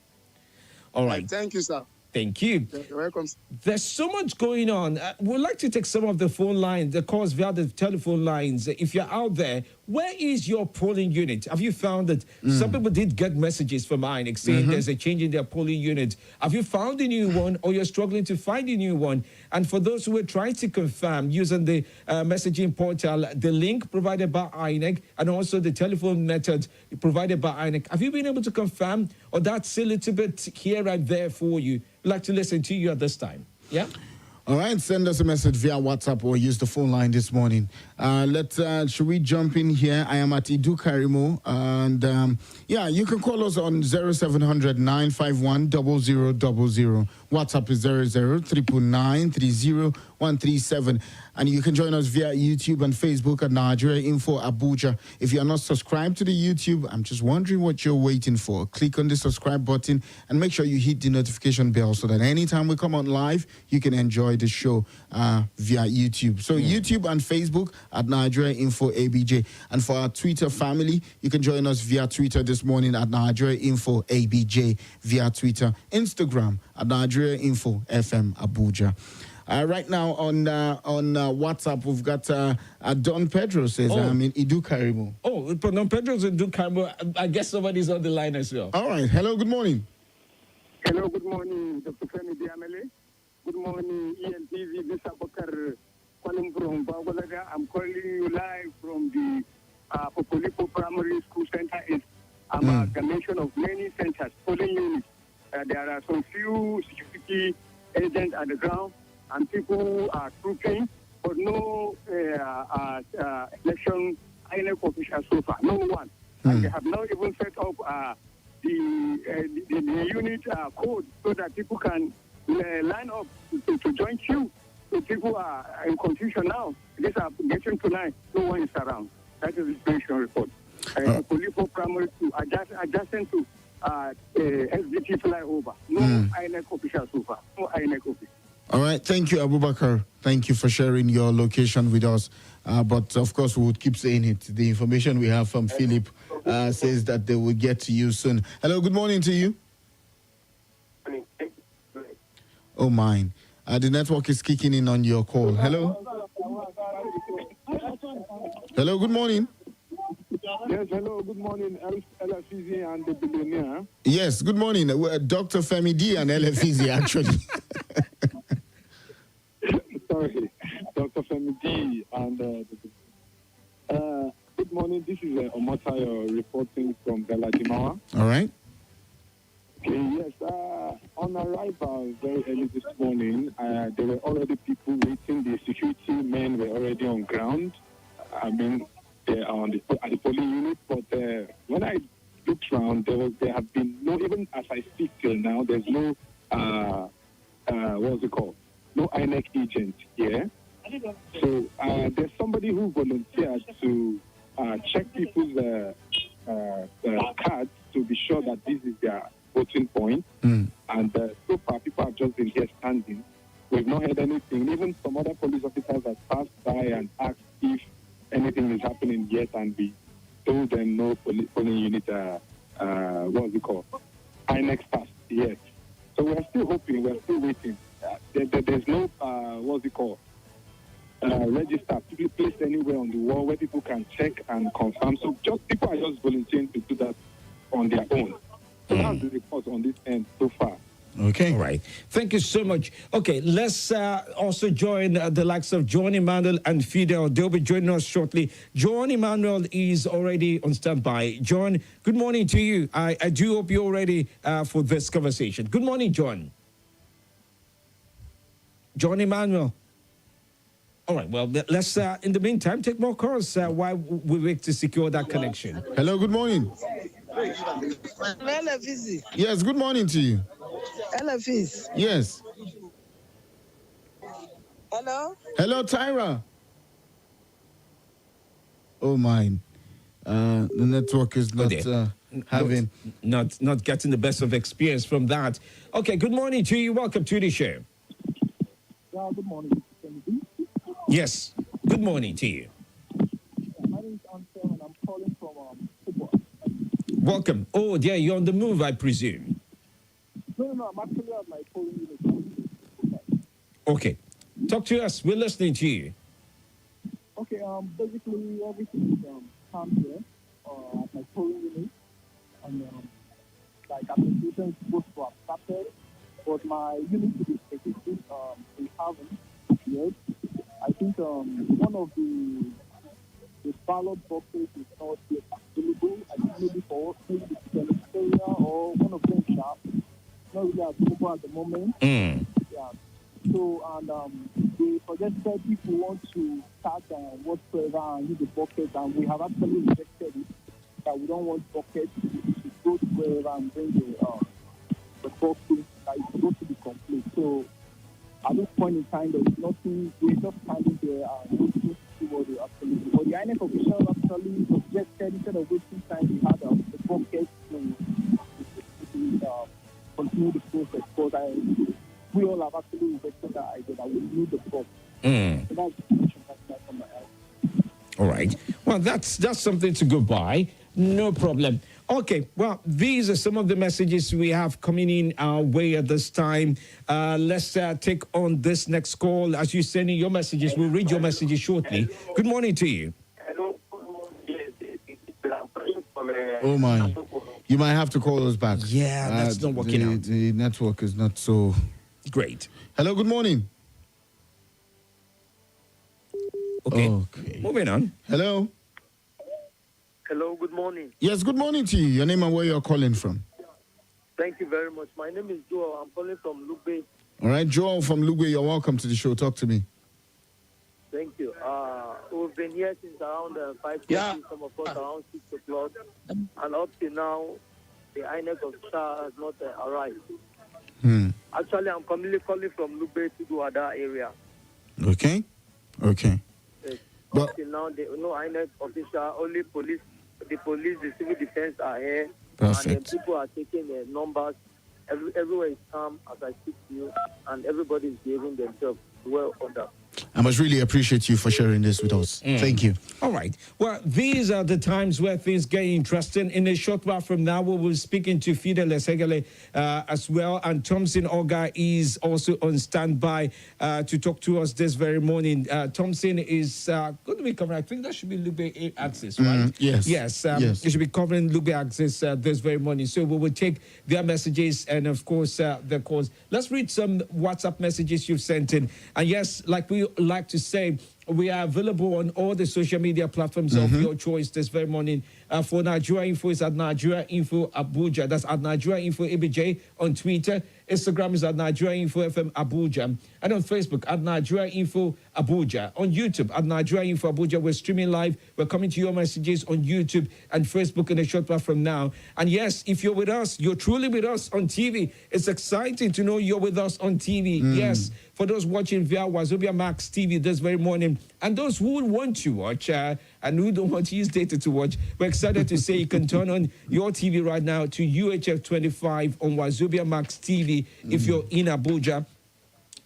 All right. Thank you, sir. Thank you. You're welcome. There's so much going on. We'd like to take some of the phone lines, the calls via the telephone lines. If you're out there, where is your polling unit? Have you found that some people did get messages from INEC saying there's a change in their polling unit? Have you found a new one, or you're struggling to find a new one? And for those who are trying to confirm using the messaging portal, the link provided by INEC and also the telephone method provided by INEC, have you been able to confirm, or that's a little bit here and there for you? We'd like to listen to you at this time. Yeah? All right, send us a message via WhatsApp or use the phone line this morning. Should we jump in here? I am at Idu Karimo, and you can call us on 0700-951-0000. WhatsApp is 00-999-30137. And you can join us via YouTube and Facebook at Nigeria Info Abuja. If you're not subscribed to the YouTube, I'm just wondering what you're waiting for. Click on the subscribe button and make sure you hit the notification bell so that anytime we come on live, you can enjoy the show via YouTube. So YouTube and Facebook at Nigeria Info ABJ. And for our Twitter family, you can join us via Twitter this morning at Nigeria Info ABJ via Twitter. Instagram at Nigeria Info FM Abuja. Right now on WhatsApp, we've got Don Pedro says, Idu Karimu. Oh, but Don Pedro's in Idu Karimu. I guess somebody's on the line as well. All right. Hello, good morning. Hello, good morning, Dr. Femi Diamele. Good morning, ENTV. This is Abakar calling from Bagolaga. I'm calling you live from the Popolipo Primary School Center. It's amalgamation of many centers, polling units. There are some few security agents at the ground, and people are trooping, but no election INEC officials so far. No one. And they have not even set up the unit code so that people can line up to join queue. So people are in confusion now. These are getting tonight. No one is around. That is the situation report. Polipo Primary School, adjacent to SDT flyover. No INEC official so far. No INEC office. All right. Thank you, Abubakar. Thank you for sharing your location with us. But of course, we would keep saying it. The information we have from Philip says that they will get to you soon. Hello, good morning to you. Oh, mine. The network is kicking in on your call. Hello. Hello, good morning. Yes, hello, good morning, LFZ and the billionaire. Yes, good morning. Dr. Femi D and LFZ, actually. Sorry, Dr. Femi D and good morning. This is Omotayo reporting from Galadimawa. All right. Okay, yes. On arrival very early this morning, there were already people waiting. The security men were already on ground. At the polling unit. But when I looked around, there have been no, even as I speak till now, there's no what's it called? No INEC agent here. So there's somebody who volunteered to check people's cards to be sure that this is their voting point. And so far, people have just been here standing. We've not heard anything. Even some other police officers have passed by and asked if anything is happening yet, and we told them no polling unit, what's it called? INEC staff yet. So we're still hoping, we're still waiting. There's no, what's it called? Register to be placed anywhere on the wall where people can check and confirm. So just people are just volunteering to do that on their own. So that's the report on this end so far. Okay. All right. Thank you so much. Okay, let's also join the likes of John Emmanuel and Fidel. They'll be joining us shortly. John Emmanuel is already on standby. John, good morning to you. I do hope you're ready for this conversation. Good morning, John. John Emmanuel. All right, well, let's, in the meantime, take more calls while we wait to secure that connection. Hello, good morning. LFZ. Yes, good morning to you. LFZ. Yes. Hello? Hello, Tyra. Oh, mine. The network is not having... Not getting the best of experience from that. Okay, good morning to you. Welcome to the show. Yeah, good morning. Yes, good morning to you. My name is Ansel and I'm calling from football. Welcome. Oh, dear, you're on the move, I presume. No, I'm actually at my polling unit. Okay. Talk to us. We're listening to you. Okay, basically everything is calm here at my polling unit. And like application is supposed to have started, but my unit to be specific, we haven't yet. I think one of the ballot boxes is not yet available. I think maybe for maybe the area or one of them sharp. Not really available at the moment. Yeah. So and they suggested if we want to start whatsoever and use the bucket, and we have actually rejected it. That we don't want buckets to go to wherever and bring the boxes that is supposed to be complete. So at this point in time, there is nothing. We're just standing there and waiting to see what they actually do. But the INEC officials actually suggested instead of wasting time, we had the bucket to continue the process. But we all have actually rejected that idea that we need the box. So that's the situation right now from my end. All right. Well, that's something to go by. No problem. Okay, well, these are some of the messages we have coming in our way at this time. Let's take on this next call. As you send in your messages, we'll read your messages shortly. Good morning to you. Oh my. You might have to call us back. Yeah, that's not working out. The network is not so great. Hello, good morning. Okay. Okay. Moving on. Hello. Hello, good morning. Yes, good morning to you. Your name and where you're calling from. Thank you very much. My name is Joel. I'm calling from Lube. All right, Joel from Lube, you're welcome to the show. Talk to me. Thank you. We've been here since around 5:30, some of us around 6 o'clock. And up to now, the INEC officer has not arrived. Actually, I'm commonly calling from Lube to do other area. Okay. Okay. Yes. But up to now, no INEC official, only police. The police, the civil defense are here. Perfect. And then people are taking their numbers. Everywhere is calm as I speak to you. And everybody is behaving themselves well on that. I must really appreciate you for sharing this with us. Thank you. All right. Well, these are the times where things get interesting. In a short while from now, we will be speaking to Fidel Esegele as well. And Thompson Oga is also on standby to talk to us this very morning. Thompson is going to be covering, I think that should be Lube Access, right? Yes. Yes. Yes. It should be covering Lube Access this very morning. So we will take their messages and, of course, their calls. Let's read some WhatsApp messages you've sent in. And yes, like we like to say, we are available on all the social media platforms of your choice this very morning. For Nigeria Info, is at Nigeria Info Abuja. That's at Nigeria Info ABJ on Twitter. Instagram is at Nigeria Info FM Abuja. And on Facebook, at Nigeria Info Abuja. On YouTube, at Nigeria Info Abuja. We're streaming live. We're coming to your messages on YouTube and Facebook in a short while from now. And yes, if you're with us, you're truly with us on TV. It's exciting to know you're with us on TV. Yes, for those watching via WAZOBIA Max TV this very morning, and those who want to watch and who don't want to use data to watch, we're excited to say you can turn on your TV right now to UHF 25 on WAZOBIA Max TV if you're in Abuja.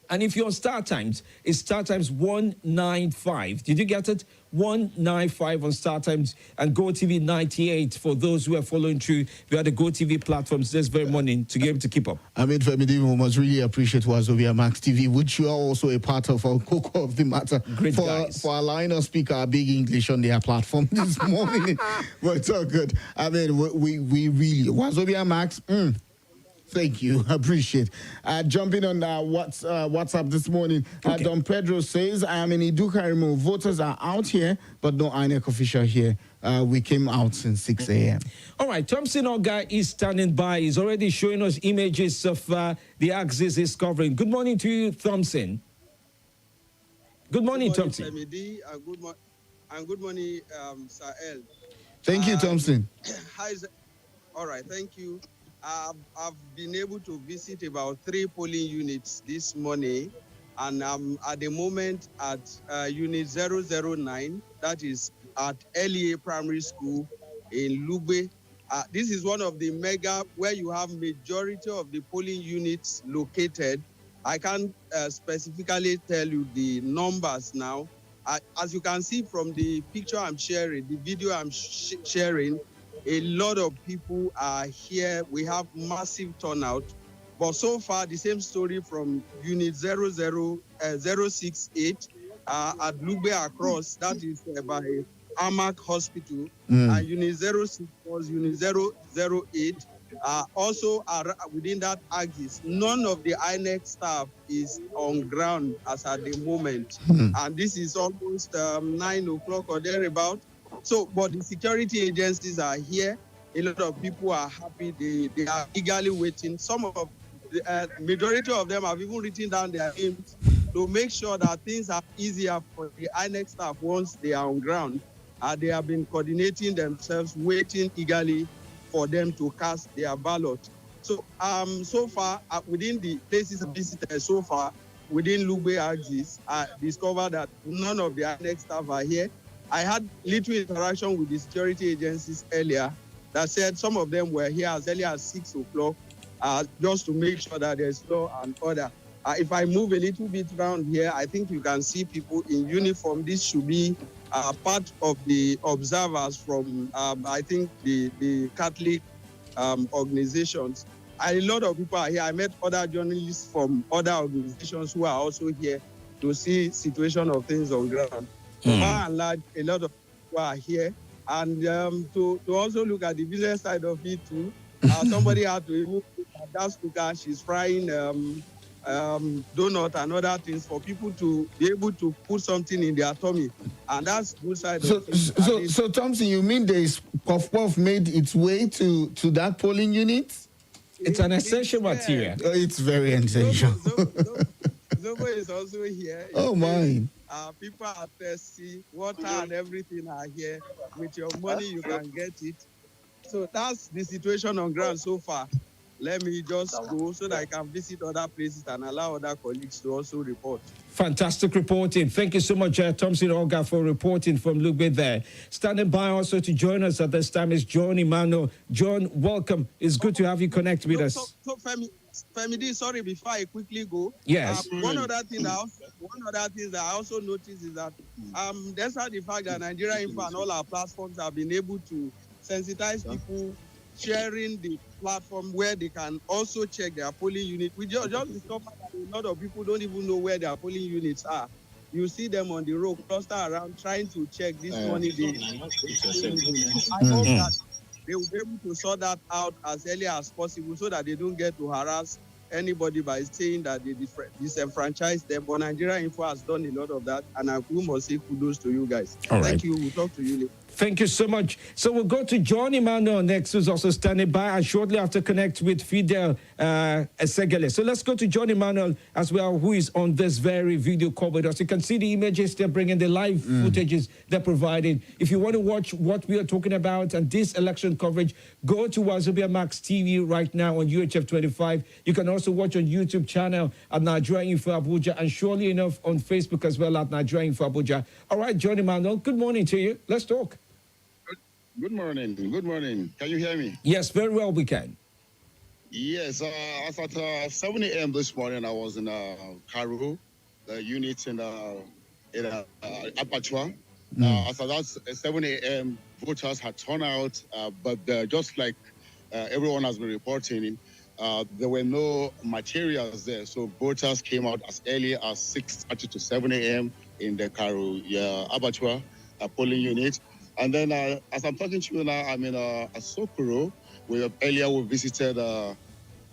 And if you're on Star Times, it's Star Times 195. Did you get it? 195 on Star Times, and GoTV 98 for those who are following through via the GoTV platforms this very morning to be able to keep up. I mean, Femi, we must really appreciate WAZOBIA Max TV, which you are also a part of our cocoa of the matter. Great for, guys. For allowing us to speak our big English on their platform this morning. But it's all good. I mean, we really, WAZOBIA Max, thank you. Appreciate. Jumping on WhatsApp this morning. Don Pedro says, I am in Idukarimo. Voters are out here, but no INEC official here. We came out since 6 a.m. All right. Thompson Oga is standing by. He's already showing us images of the axis he's covering. Good morning to you, Thompson. Good morning, Thompson. Good morning, Sir El. Thank you, Thompson. Hi, all right. Thank you. I've been able to visit about 3 polling units this morning, and I'm at the moment at unit 009, that is at LEA Primary School in Lube. This is one of the mega where you have majority of the polling units located. I can't specifically tell you the numbers now. As you can see from the picture I'm sharing, the video I'm sharing, a lot of people are here. We have massive turnout. But so far, the same story from unit 068 at Lube across, that is by Amak Hospital. And unit 06 was unit 008. Also within that axis, none of the INEC staff is on ground as at the moment. And this is almost 9 o'clock or thereabout. So, but the security agencies are here. A lot of people are happy. They are eagerly waiting. Some of the majority of them have even written down their names to make sure that things are easier for the INEC staff once they are on ground. They have been coordinating themselves, waiting eagerly for them to cast their ballot. So, so far, within the places visited so far, within Lube axis, I discovered that none of the INEC staff are here. I had little interaction with the security agencies earlier that said some of them were here as early as 6 o'clock just to make sure that there's law and order. If I move a little bit around here, I think you can see people in uniform. This should be are part of the observers from, I think, the Catholic organizations. A lot of people are here. I met other journalists from other organizations who are also here to see situation of things on ground. So by and large, a lot of people are here. And to also look at the business side of it too, somebody had to even that cooker. She's frying donut and other things for people to be able to put something in their tummy, and that's good side of it. So Thompson, you mean there is puff puff made its way to that polling unit? It's an essential material. Oh, it's very essential. Zobo is also here. Oh my! People are thirsty. Water and everything are here. With your money, you can get it. So that's the situation on ground so far. Let me just go so that I can visit other places and allow other colleagues to also report. Fantastic reporting. Thank you so much, Thompson Olga, for reporting from Lube there. Standing by also to join us at this time is John Emmanuel. John, welcome. It's good to have you connect with us. So Femi, sorry, before I quickly go. Yes. One other thing that I also noticed is that despite the fact that Nigeria Info and all our platforms have been able to sensitize people sharing the platform where they can also check their polling unit. We just discovered that a lot of people don't even know where their polling units are. You see them on the road, cluster around, trying to check this money. I hope that they will be able to sort that out as early as possible so that they don't get to harass anybody by saying that they disenfranchise them. But Nigeria Info has done a lot of that, and I must say kudos to you guys. Thank you. We'll talk to you later. Thank you so much. So we'll go to John Emmanuel next, who's also standing by, and shortly after connect with Fidel Segele. So let's go to John Emmanuel as well, who is on this very video call with us. You can see the images they're bringing, the live footages they're providing. If you want to watch what we are talking about and this election coverage, go to WAZOBIA Max TV right now on UHF 25. You can also watch on YouTube channel at Nigeria Info Abuja, and surely enough on Facebook as well at Nigeria Info Abuja. All right, John Emmanuel, good morning to you. Let's talk. Good morning. Good morning. Can you hear me? Yes, very well we can. Yes, as at 7 a.m. this morning, I was in Cairo, the unit in Abuja. As at that 7 a.m., voters had turned out, but just like everyone has been reporting, there were no materials there. So voters came out as early as 6:30 to 7 a.m. in the Cairo Abuja polling unit. And then as I'm talking to you now, I'm in Asokoro, where earlier we visited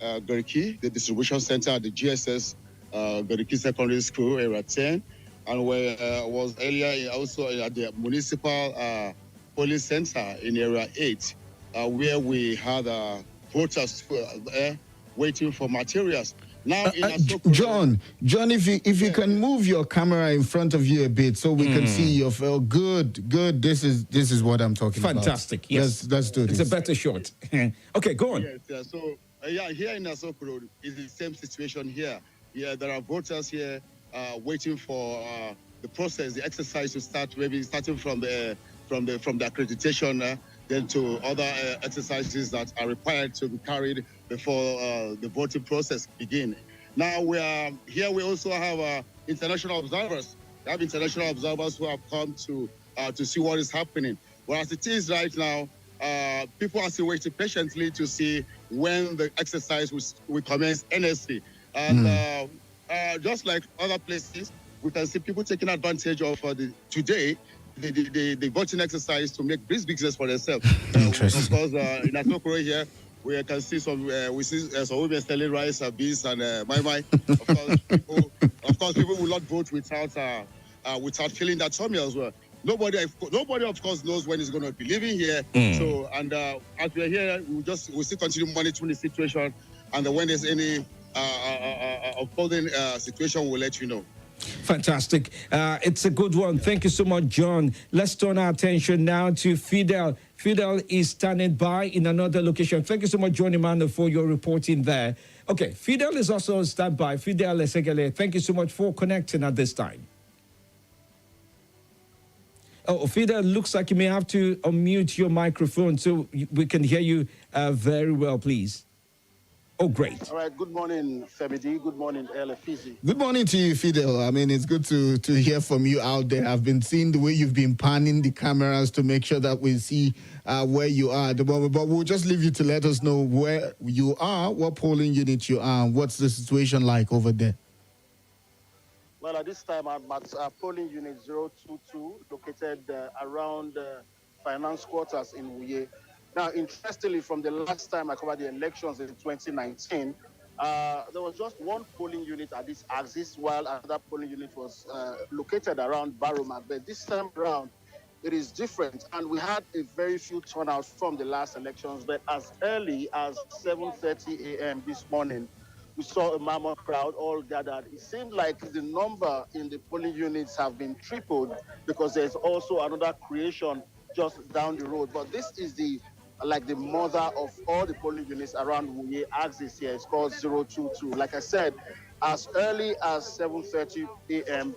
Gariki, the distribution center at the GSS Gariki Secondary School, Area 10. And where was earlier also at the municipal polling center in Area 8, where we had voters waiting for materials. Now, John, if you can move your camera in front of you a bit so we can see your good. This is what I'm talking about. Fantastic. Yes, let's do this. It's a better shot. Okay, go on. Yes. So here in Asokoro is the same situation here. Yeah, there are voters here waiting for the process, the exercise to start. Maybe starting from the accreditation. Then to other exercises that are required to be carried before the voting process begins. Now we are here. We also have international observers. We have international observers who have come to see what is happening. Well, as it is right now, people are still waiting patiently to see when the exercise will commence NSC. And just like other places, we can see people taking advantage of today. The voting exercise to make this business for themselves. Of course, in Asokoro here, we can see some women selling rice, beans, and mai. Of course, people will not vote without filling that tummy as well. Nobody, of course, knows when it's going to be leaving here. So, and as we're here, we'll still continue monitoring the situation, and when there's any unfolding situation, we'll let you know. Fantastic. It's a good one. Thank you so much, John. Let's turn our attention now to Fidel. Fidel is standing by in another location. Thank you so much, John Emmanuel, for your reporting there. Okay, Fidel is also on standby. Fidel Segele, thank you so much for connecting at this time. Oh, Fidel, looks like you may have to unmute your microphone so we can hear you very well, please. Oh, great. All right. Good morning, Femidi. Good morning, LFZ. Good morning to you, Fidel. I mean, it's good to hear from you out there. I've been seeing the way you've been panning the cameras to make sure that we see where you are at the moment. But we'll just leave you to let us know where you are, what polling unit you are, and what's the situation like over there. Well, at this time, I'm at polling unit 022, located around finance quarters in Uye. Now, interestingly, from the last time I covered the elections in 2019, there was just one polling unit at this axis, while another polling unit was located around Baroma. But this time around, it is different, and we had a very few turnouts from the last elections. But as early as 7:30 a.m. this morning, we saw a mammoth crowd all gathered. It seemed like the number in the polling units have been tripled because there's also another creation just down the road. But this is the mother of all the polling units around Wuye axis here. It's called 022. Like I said, as early as 7:30 a.m.,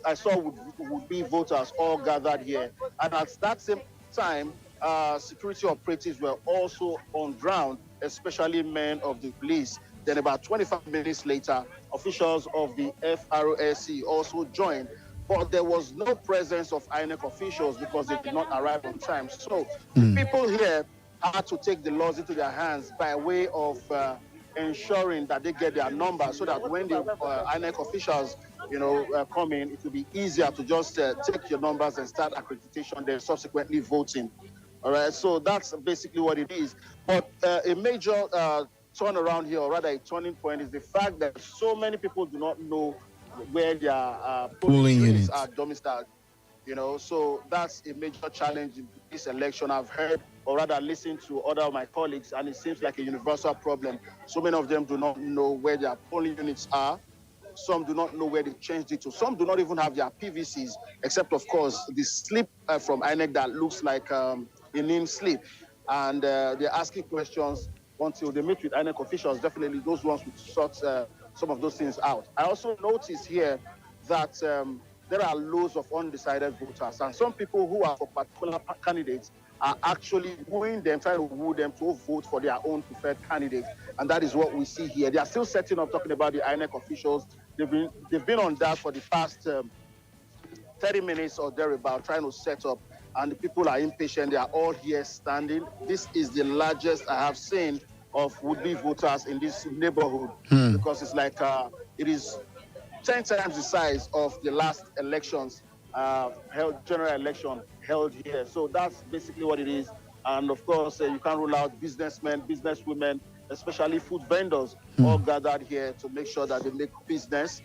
I saw would-be voters all gathered here. And at that same time, security operatives were also on ground, especially men of the police. Then about 25 minutes later, officials of the FRSC also joined. But there was no presence of INEC officials because they did not arrive on time. So people here had to take the laws into their hands by way of ensuring that they get their number so that when the INEC officials, come in, it will be easier to just take your numbers and start accreditation, then subsequently voting. All right, so that's basically what it is. But a major turnaround here, or rather a turning point, is the fact that so many people do not know where their polling units are domiciled. So that's a major challenge in this election. I've heard, or rather listened to other of my colleagues, and it seems like a universal problem. So many of them do not know where their polling units are. Some do not know where they changed it to. Some do not even have their PVCs, except, of course, the slip from INEC that looks like a name slip. And they're asking questions until they meet with INEC officials. Definitely those ones would sort some of those things out. I also noticed here that there are loads of undecided voters, and some people who are for particular candidates are actually wooing them, trying to woo them to vote for their own preferred candidate. And that is what we see here. They are still setting up, talking about the INEC officials. They've been on that for the past 30 minutes or thereabout, trying to set up, and the people are impatient. They are all here standing. This is the largest I have seen of would-be voters in this neighborhood, because it's like it is 10 times the size of the last elections, general election held here. So that's basically what it is. And of course, you can't rule out businessmen, businesswomen, especially food vendors, all gathered here to make sure that they make business,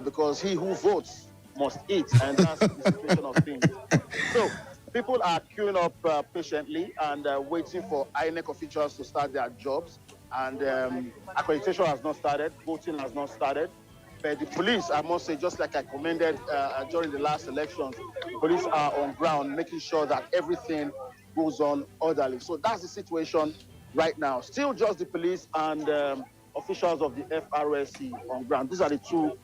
because he who votes must eat, and that's the situation of things. So people are queuing up patiently and waiting for INEC officials to start their jobs. And accreditation has not started, voting has not started. But the police, I must say, just like I commended during the last elections, police are on ground making sure that everything goes on orderly. So that's the situation right now. Still just the police and officials of the FRSC on ground. These are the two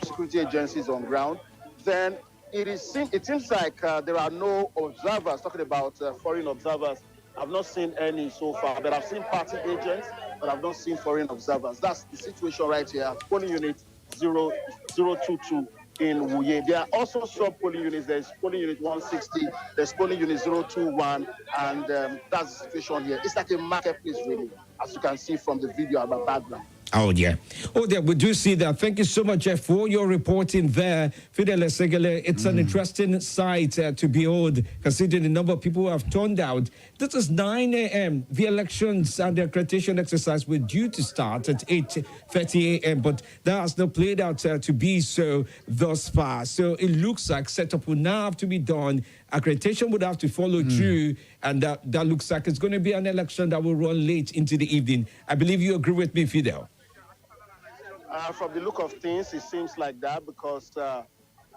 security agencies on ground. Then it seems like there are no observers, talking about foreign observers. I've not seen any so far, but I've seen party agents, but I've not seen foreign observers. That's the situation right here. Polling unit 022 in Wuye. There are also sub-polling units. There's polling unit 160, there's polling unit 021, and that's the situation here. It's like a marketplace, really, as you can see from the video at my background. Oh, yeah. Oh, yeah, we do see that. Thank you so much, Jeff, for your reporting there. Fidel Segele, it's an interesting sight to behold, considering the number of people who have turned out. This is 9 a.m. The elections and the accreditation exercise were due to start at 8:30 a.m., but that has not played out to be so thus far. So it looks like setup will now have to be done. Accreditation would have to follow through, and that looks like it's going to be an election that will run late into the evening. I believe you agree with me, Fidel. From the look of things, it seems like that, because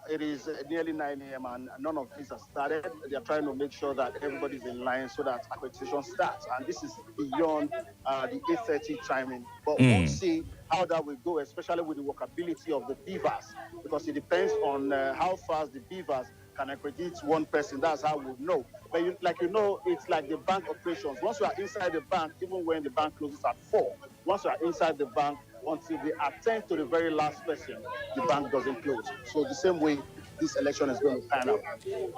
it is nearly 9 a.m. and none of these have started. They are trying to make sure that everybody's in line so that accreditation starts. And this is beyond the 8:30 timing. But we'll see how that will go, especially with the workability of the beavers, because it depends on how fast the beavers can accredit one person. That's how we know. But it's like the bank operations. Once you are inside the bank, even when the bank closes at 4, once you are inside the bank, until they attend to the very last person, the bank doesn't close. So the same way this election is going to pan out.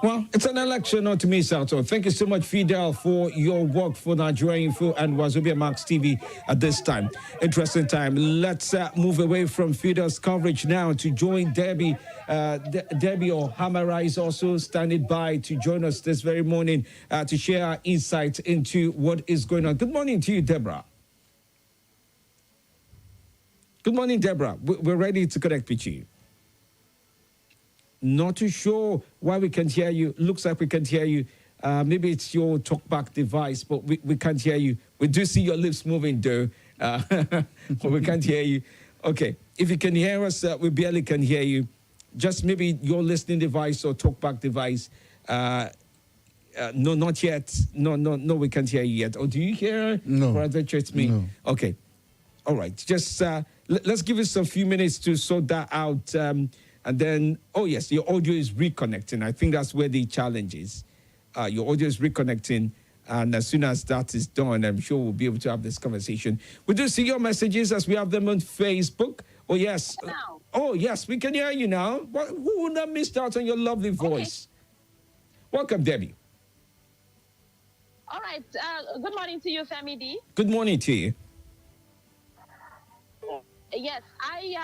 Well, it's an election not to miss out on. Thank you so much, Fidel, for your work for Nigeria Info and WAZOBIA Max TV at this time. Interesting time. Let's move away from Fidel's coverage now to join Debbie. Debbie Ohamara is also standing by to join us this very morning to share our insights into what is going on. Good morning to you, Deborah. Good morning, Deborah. We're ready to connect with you. Not too sure why we can't hear you. Looks like we can't hear you. Maybe it's your talkback device, but we can't hear you. We do see your lips moving, though, but we can't hear you. Okay, if you can hear us, we barely can hear you. Just maybe your listening device or talkback device. No, not yet. No, we can't hear you yet. Or do you hear? No. Brother, it's me. No. Okay. All right. Just let's give us a few minutes to sort that out. And then, oh, yes, your audio is reconnecting. I think that's where the challenge is. Your audio is reconnecting. And as soon as that is done, I'm sure we'll be able to have this conversation. We do see your messages as we have them on Facebook. Oh, yes. Oh, yes, we can hear you now. Who would have missed out on your lovely voice? Okay. Welcome, Debbie. All right. Good morning to you, Femi D. Good morning to you. Yes, I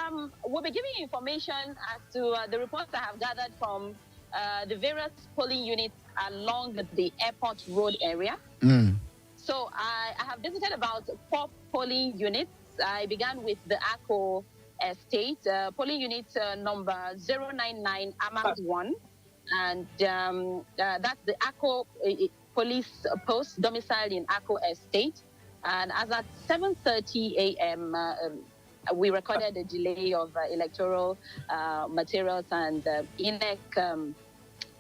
will be giving you information as to the reports I have gathered from the various polling units along the airport road area. So I have visited about 4 polling units. I began with the Akwa Estate, polling unit number 099 Amas 1. And that's the Akwa police post domiciled in Akwa Estate. And as at 7:30 a.m., we recorded a delay of electoral materials and INEC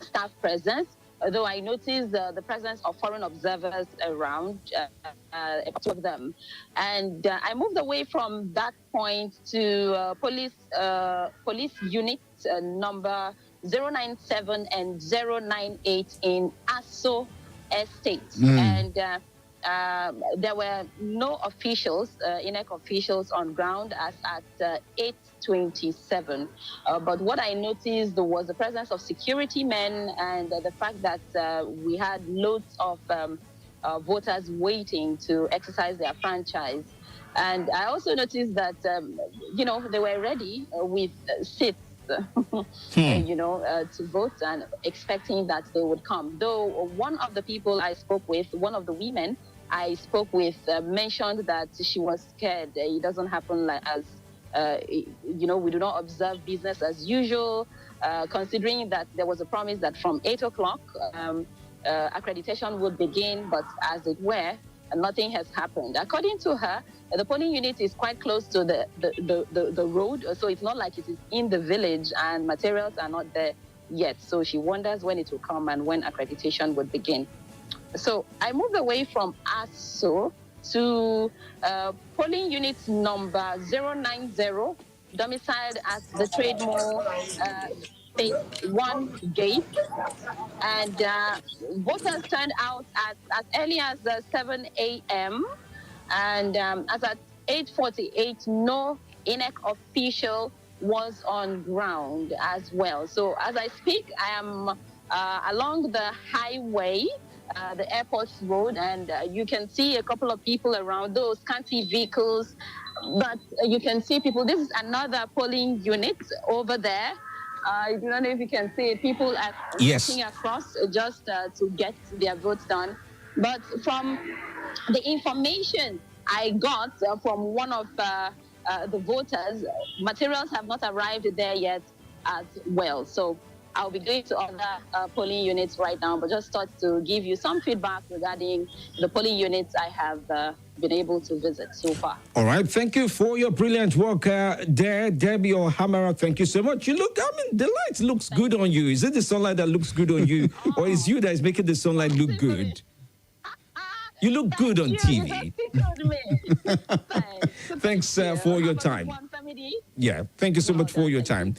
staff presence, although I noticed the presence of foreign observers around, a couple of them. And I moved away from that point to police unit number 097 and 098 in Aso Estate. And there were no officials, INEC officials on ground as at 8:27. But what I noticed was the presence of security men and the fact that we had loads of voters waiting to exercise their franchise. And I also noticed that, they were ready with seats. To vote and expecting that they would come. Though one of the people I spoke with, one of the women I spoke with, mentioned that she was scared. It doesn't happen we do not observe business as usual, considering that there was a promise that from 8 o'clock accreditation would begin, but as it were, nothing has happened. According to her, the polling unit is quite close to the road, so it's not like it is in the village and materials are not there yet. So she wonders when it will come and when accreditation would begin. So I moved away from ASO to polling unit number 090, domiciled at the Trade Mall Phase 1 gate. And voters turned out as early as 7 a.m. And as at 8:48, no INEC official was on ground as well. So as I speak, I am along the highway, the airport road, and you can see a couple of people around, those scanty vehicles, but you can see people. This is another polling unit over there. I do not know if you can see people walking across just to get their votes done. But from the information I got from one of the voters, materials have not arrived there yet as well. So I'll be going to other polling units right now, but just thought to give you some feedback regarding the polling units I have been able to visit so far. All right. Thank you for your brilliant work there, Debbie Ohamara. Thank you so much. You look, the light looks good on you. Is it the sunlight that looks good on you, or is you that is making the sunlight look good? You look good on TV. Thanks for your time. Yeah, thank you so much for your time.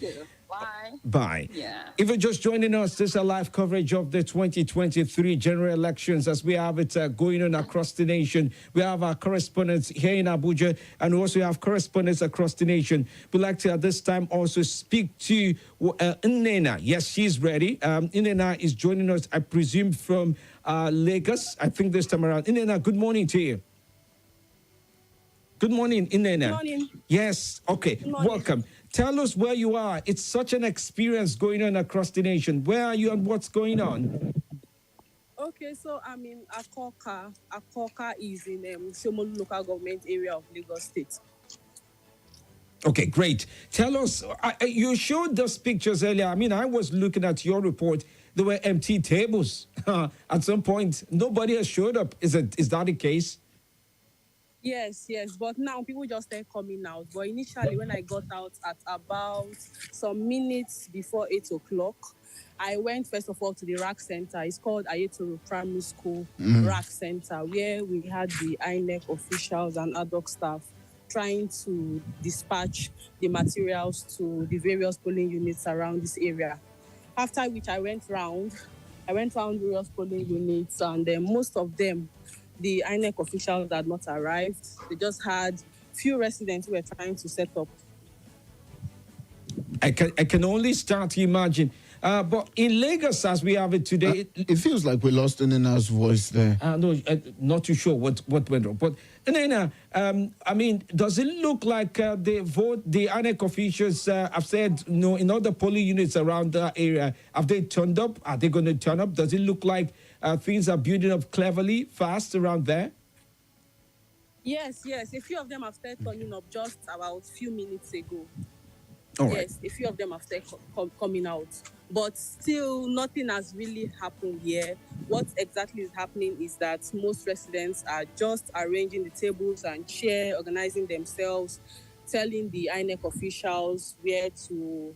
Bye. by. Yeah. If you're just joining us, this is a live coverage of the 2023 general elections as we have it going on across the nation. We have our correspondents here in Abuja, and we also have correspondents across the nation. We'd like to at this time also speak to Nnena. Yes, she's ready. Nnena is joining us, I presume, from Lagos, I think this time around. Nnena, good morning to you. Good morning, Nnena. Good morning. Yes, okay, welcome. Tell us where you are. It's such an experience going on across the nation. Where are you and what's going on? Okay, so I'm in Akoka. Akoka is in Shomolu local government area of Lagos State. Okay, great. Tell us, you showed those pictures earlier. I mean, I was looking at your report. There were empty tables. At some point, nobody has showed up. Is that the case? Yes, but now people just start coming out. But initially, when I got out at about some minutes before 8 o'clock, I went first of all to the RAC Center. It's called Ayetoro Primary School RAC Center, where we had the INEC officials and ad hoc staff trying to dispatch the materials to the various polling units around this area. After which I went round various polling units, and most of them, the INEC officials had not arrived. They just had few residents who were trying to set up. I can only start to imagine. But in Lagos, as we have it today... it feels like we lost Nnena's voice there. No, not too sure what went wrong. But Nnena, I mean, does it look like the INEC officials have said, no, in other polling units around that area, have they turned up? Are they going to turn up? Does it look like things are building up cleverly, fast around there? Yes. A few of them have started turning up just about a few minutes ago. All right. Yes, a few of them have started coming out. But still, nothing has really happened here. What exactly is happening is that most residents are just arranging the tables and chairs, organizing themselves, telling the INEC officials where to,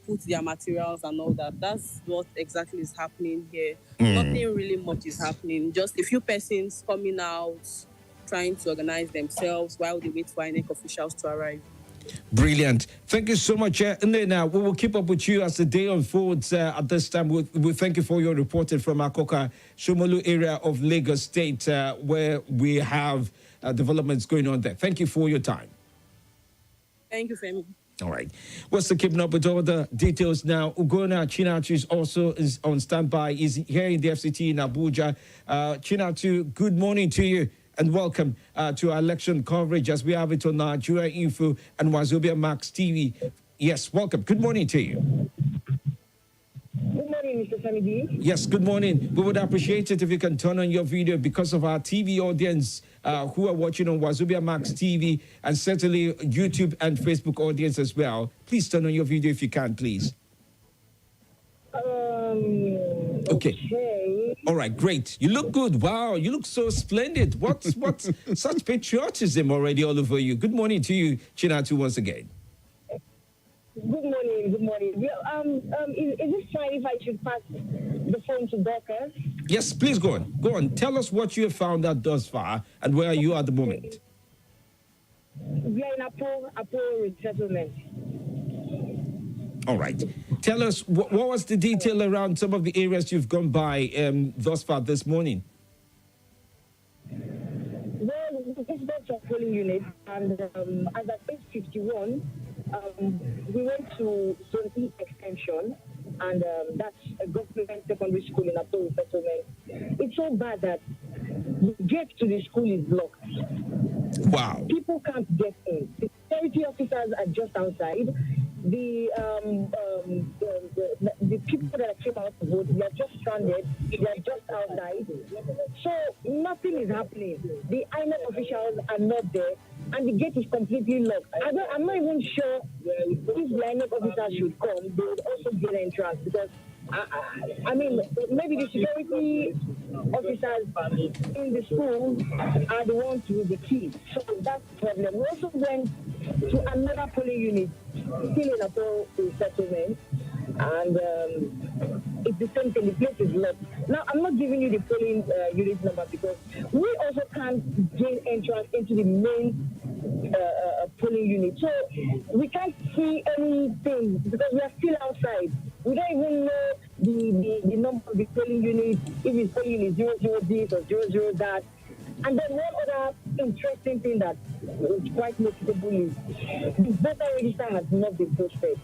put their materials and all that. That's what exactly is happening here. Nothing really much is happening. Just a few persons coming out, trying to organize themselves while they wait for INEC officials to arrive. Brilliant. Thank you so much. And then we will keep up with you as the day unfolds. At this time, we thank you for your reporting from Akoka, Shomolu area of Lagos State, where we have developments going on there. Thank you for your time. Thank you, Femi. All right. We're still keeping up with all the details now. Ugona Chinatu is also on standby. He's here in the FCT in Abuja. Chinatu, good morning to you. And welcome to our election coverage as we have it on Nigeria Info and WAZOBIA Max TV. Yes, welcome. Good morning to you. Good morning, Mr. Samidi. Yes, good morning. We would appreciate it if you can turn on your video because of our TV audience who are watching on WAZOBIA Max TV and certainly YouTube and Facebook audience as well. Please turn on your video if you can, please. Okay. All right, great. You look good. Wow, you look so splendid. What's such patriotism already all over you? Good morning to you, Chinatu, once again. Good morning. Yeah, is it fine if I should pass the phone to Dorcas? Yes, please go on. Go on. Tell us what you have found out thus far and where you are at the moment. We are in Apo resettlement. All right. Tell us, what was the detail around some of the areas you've gone by thus far this morning? Well, it's not a polling unit, and as at 8:51, we went to Zone E Extension, and that's a government secondary school in Apo resettlement. It's so bad that the gate to the school is blocked. Wow. People can't get in. The security officers are just outside. The people that came out to vote, they are just stranded. They are just outside. So nothing is happening. The INEC officials are not there, and the gate is completely locked. I'm not even sure if the INEC officers should come, they would also get entrance because. I mean, maybe the security officers in the school are the ones with the key. So that's the problem. We also went to another polling unit, still in a poll settlement, and it's the same thing. The place is locked. Now, I'm not giving you the polling unit number because we also can't gain entrance into the main polling unit. So we can't see anything because we are still outside. We don't even know the number of the polling unit, if it's polling unit 00 this or 00 that. And then one other interesting thing that is quite noticeable is the voter register has not been posted.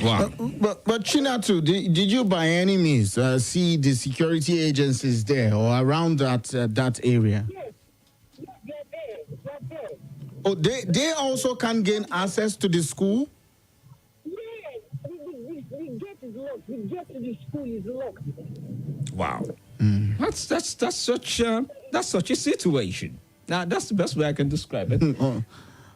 Wow. But Chinatu, did you by any means see the security agencies there or around that area? Yes, they're there. Oh, they also can gain access to the school? Yes, the gate is locked. The gate to the school is locked. Wow. That's such a situation. Now that's the best way I can describe it.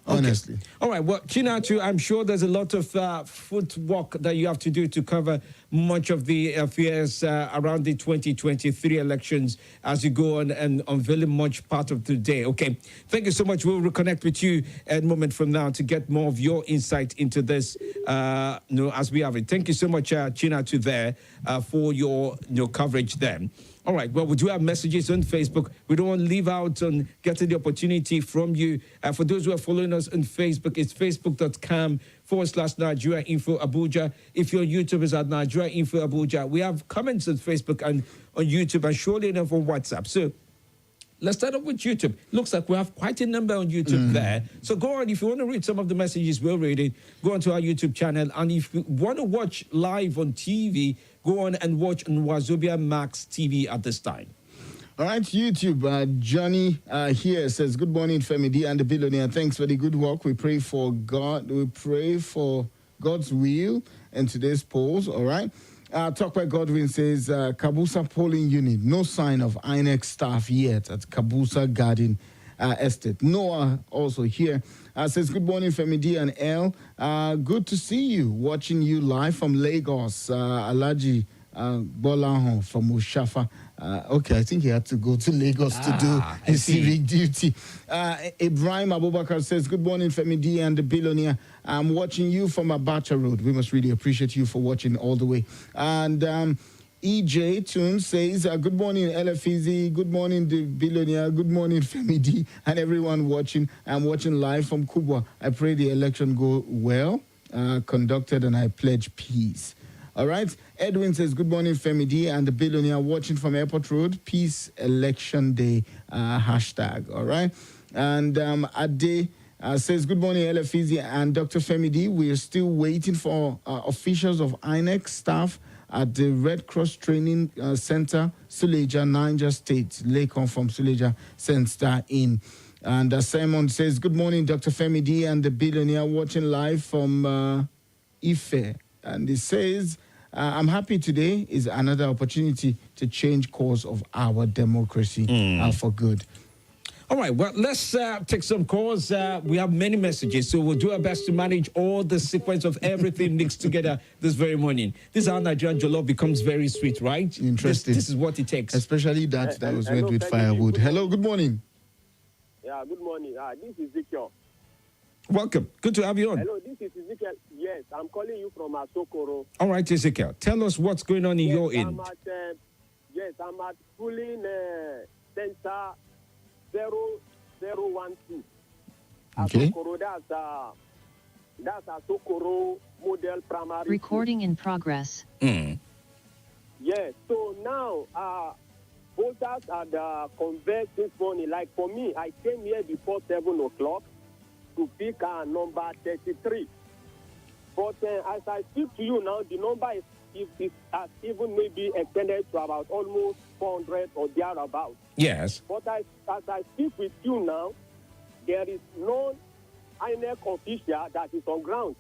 Honestly. Okay. All right. Well, Chinatu, I'm sure there's a lot of footwork that you have to do to cover much of the affairs around the 2023 elections as you go on and unveiling much part of the day. Okay. Thank you so much. We'll reconnect with you a moment from now to get more of your insight into this, as we have it. Thank you so much, Chinatu, there for your coverage there. All right. Well, we do have messages on Facebook. We don't want to leave out on getting the opportunity from you. For those who are following us on Facebook, it's facebook.com/Nigeria Info Abuja. If you're on YouTube, it's at Nigeria Info Abuja. We have comments on Facebook and on YouTube and surely enough on WhatsApp. So let's start off with YouTube. Looks like we have quite a number on YouTube there. So go on. If you want to read some of the messages we're reading, go onto our YouTube channel. And if you want to watch live on TV, go on and watch on WAZOBIA Max TV at this time. All right, YouTube. Johnny here says, good morning, Femidi and the Billionaire. Thanks for the good work. We pray for God. We pray for God's will in today's polls. All right. Talk by Godwin says, Kabusa polling unit. No sign of INEC staff yet at Kabusa Garden Estate. Noah also here says, good morning, Femidi and L. Good to see you. Watching you live from Lagos. Alaji Bolahon from Ushafa. Okay, I think he had to go to Lagos to do his civic duty. Ibrahim Abubakar says, good morning, Femidi and the Billionaire. I'm watching you from Abacha Road. We must really appreciate you for watching all the way. And EJ Tune says, good morning, LFEZ. Good morning, the Billionaire. Good morning, Femidi, and everyone watching. I'm watching live from Kubwa. I pray the election go well conducted, and I pledge peace. All right. Edwin says, good morning, Femidi and the Billionaire watching from Airport Road. Peace election day hashtag. All right. And Ade says, good morning, LFEZ and Dr. Femidi. We are still waiting for officials of INEC staff at the Red Cross Training Center, Suleja, Niger State. Lakon from Suleja Center in. And Simon says, good morning, Dr. Femidi and the Billionaire watching live from Ife. And he says, I'm happy today is another opportunity to change course of our democracy for good. All right, well, let's take some calls. We have many messages, so we'll do our best to manage all the sequence of everything mixed together this very morning. This is how Nigerian jollof becomes very sweet, right? Interesting. This is what it takes. Especially that was made with firewood. Hello, good morning. Yeah, good morning. This is Ezekiel. Welcome. Good to have you on. Hello, this is Ezekiel. Yes, I'm calling you from Asokoro. All right, Ezekiel. Tell us what's going on in your end. I'm at polling center 0012. Okay. Asokoro, that's Asokoro Model Primary Recording in progress. Yes, so now voters had converged this morning. Like for me, I came here before 7 o'clock to pick number 33. But as I speak to you now, the number is has even maybe extended to about almost 400 or thereabouts. Yes. But as I speak with you now, there is no INEC official that is on ground.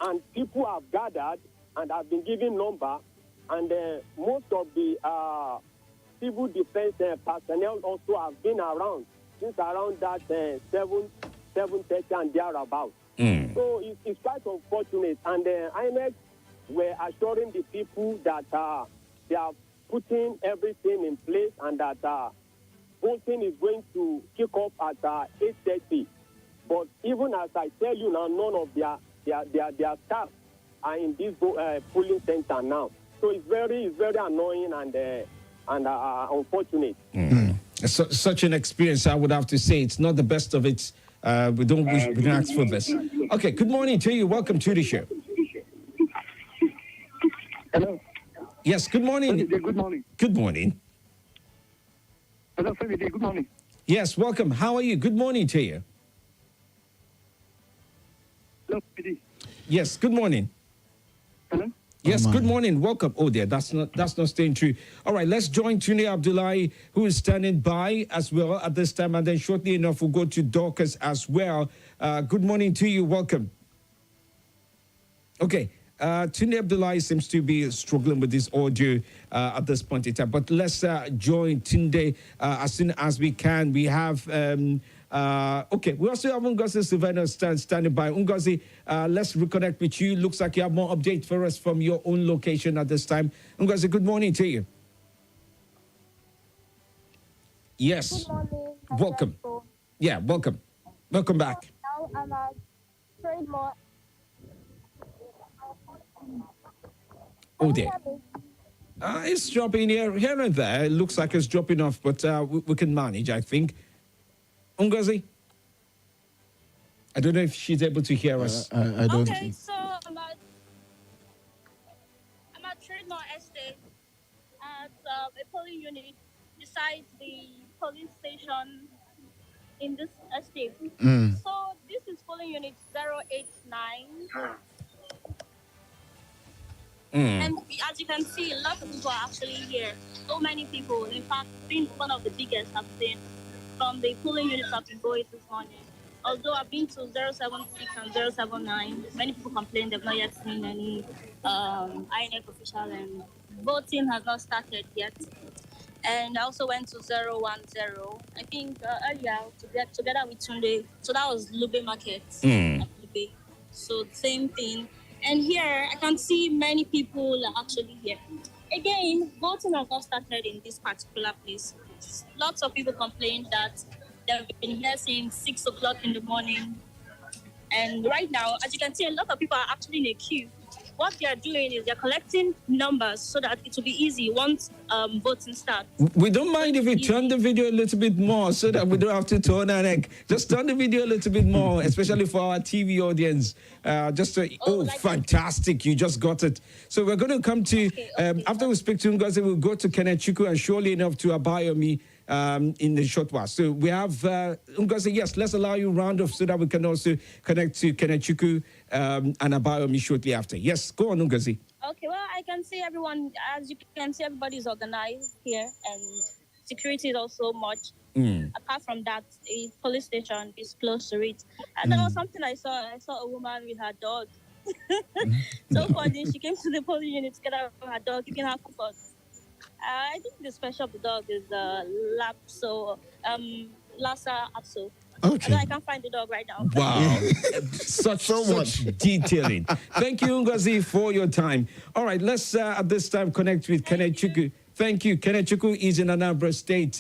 And people have gathered and have been given number, and most of the civil defense personnel also have been around since around that 7:30 and thereabouts. So it's quite unfortunate. And INEC were assuring the people that they are putting everything in place and that voting is going to kick off at 8:30. But even as I tell you now, none of their staff are in this polling center now. So it's very annoying and unfortunate. Such an experience, I would have to say. It's not the best of it. We don't ask for this. Okay, good morning to you. Welcome to the show. Hello. Yes, good morning. Good morning. Good morning. Hello, Good morning. Yes, welcome. How are you? Good morning to you. Hello, Yes, good morning. Hello. Yes, good morning. Welcome. Oh, dear, that's not staying true. All right, let's join Tunde Abdullahi, who is standing by as well at this time, and then shortly enough we'll go to Dorcas as well. Good morning to you. Welcome. Okay. Tunde Abdullahi seems to be struggling with this audio at this point in time, but let's join Tunde as soon as we can. We have okay, we also have Ngozi Savannah standing by. Ngozi, let's reconnect with you. Looks like you have more update for us from your own location at this time. Ngozi, good morning to you. Yes. Good morning. Welcome. Yeah, welcome. Welcome back. Now I'm at Trademark. Oh, dear. It's dropping here and there. It looks like it's dropping off, but we can manage, I think. Ngozi? I don't know if she's able to hear us. I don't. Okay, so I'm at Trademark Estate at a polling unit besides the police station in this estate. So this is polling unit 089. And as you can see, a lot of people are actually here. So many people. In fact, being one of the biggest I've seen from the polling units I've been going this morning. Although I've been to 076 and 079, many people complain they've not yet seen any INEC official, and voting has not started yet. And I also went to 010, I think earlier, together with Tunde. So that was Lube Market at Lube. So same thing. And here, I can see many people are actually here. Again, voting has not started in this particular place. Lots of people complain that they've been here since 6 o'clock in the morning. And right now, as you can see, a lot of people are actually in a queue. What they are doing is they're collecting numbers so that it will be easy once voting starts. We don't mind if we turn the video a little bit more so that we don't have to turn our neck. Just turn the video a little bit more, especially for our TV audience. Fantastic. You just got it. So we're going to come to, after we speak to Ngozi, we'll go to Kenechukwu and surely enough to Abayomi in the short while. So we have Ngozi. Yes, let's allow you round off so that we can also connect to Kenechukwu and Abayomi shortly after. Yes, go on, Ngozi. Okay, well, I can see everyone, as you can see, everybody is organized here, and security is also much. Apart from that, a police station is close to it. And there was something I saw. I saw a woman with her dog. So funny. She came to the police unit together with her dog, giving her comfort. I think the special of the dog is Lhasa Apso. Okay. I can't find the dog right now. Wow. such detailing. Thank you, Ngozi, for your time. All right, let's at this time connect with Kenechukwu. Thank you. Kenechukwu is in Anambra State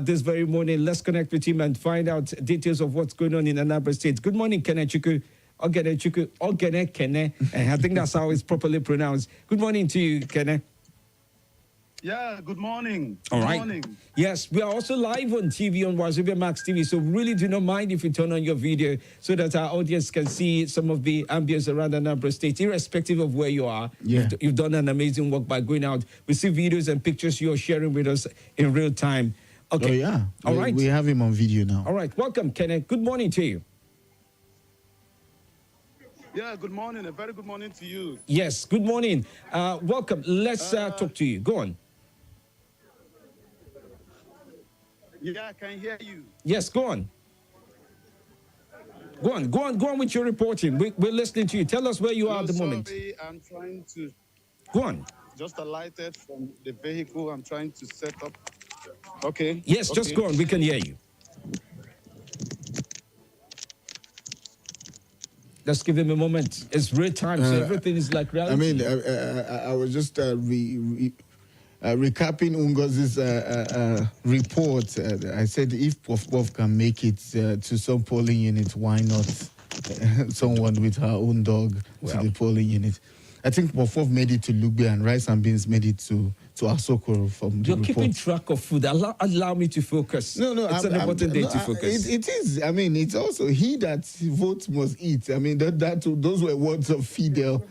this very morning. Let's connect with him and find out details of what's going on in Anambra State. Good morning, Kenechukwu. Kene. I think that's how it's properly pronounced. Good morning to you, Kene. Yeah, good morning. All right. Good morning. Yes, we are also live on TV on WAZOBIA Max TV, so really do not mind if you turn on your video so that our audience can see some of the ambience around Anambra State, irrespective of where you are. Yeah. You've done an amazing work by going out. We see videos and pictures you're sharing with us in real time. Okay. Oh, yeah. All right. We have him on video now. All right. Welcome, Kenneth. Good morning to you. Yeah, good morning. A very good morning to you. Yes, good morning. Welcome. Let's talk to you. Go on. Yeah, I can hear you. Yes, go on. Go on with your reporting. We're listening to you. Tell us where you are at the moment. I'm trying to... Go on. Just alighted from the vehicle. I'm trying to set up. Okay. Yes, just go on. We can hear you. Let's give him a moment. It's real time, so everything is like reality. I mean, I was just recapping Ngozi's report. I said if Puff Puff can make it to some polling unit, why not someone with her own dog to the polling unit? I think Bofof made it to Lube and rice and beans made it to Asokoro from the You're report. keeping track of food. Allow me to focus. No, It's an important day to focus. It is. I mean, it's also he that votes must eat. I mean, those were words of Fidel's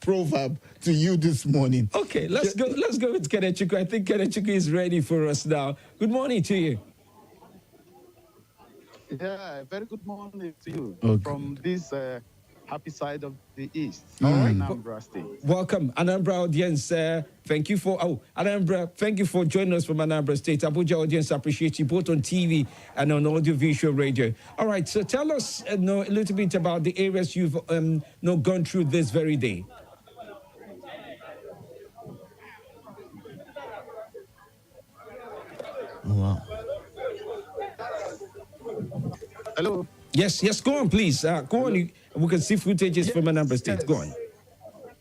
proverb to you this morning. Okay, let's go with Kenechukwu. I think Kenechukwu is ready for us now. Good morning to you. Yeah, very good morning to you from this happy side of the East, Anambra State. Welcome, Anambra audience. Thank you for Anambra. Thank you for joining us from Anambra State. Abuja audience appreciate you both on TV and on audio-visual radio. All right, so tell us a little bit about the areas you've gone through this very day. Wow. Hello. Yes, go on, please. Go on. We can see footages from Anambra State. Yes. Go on.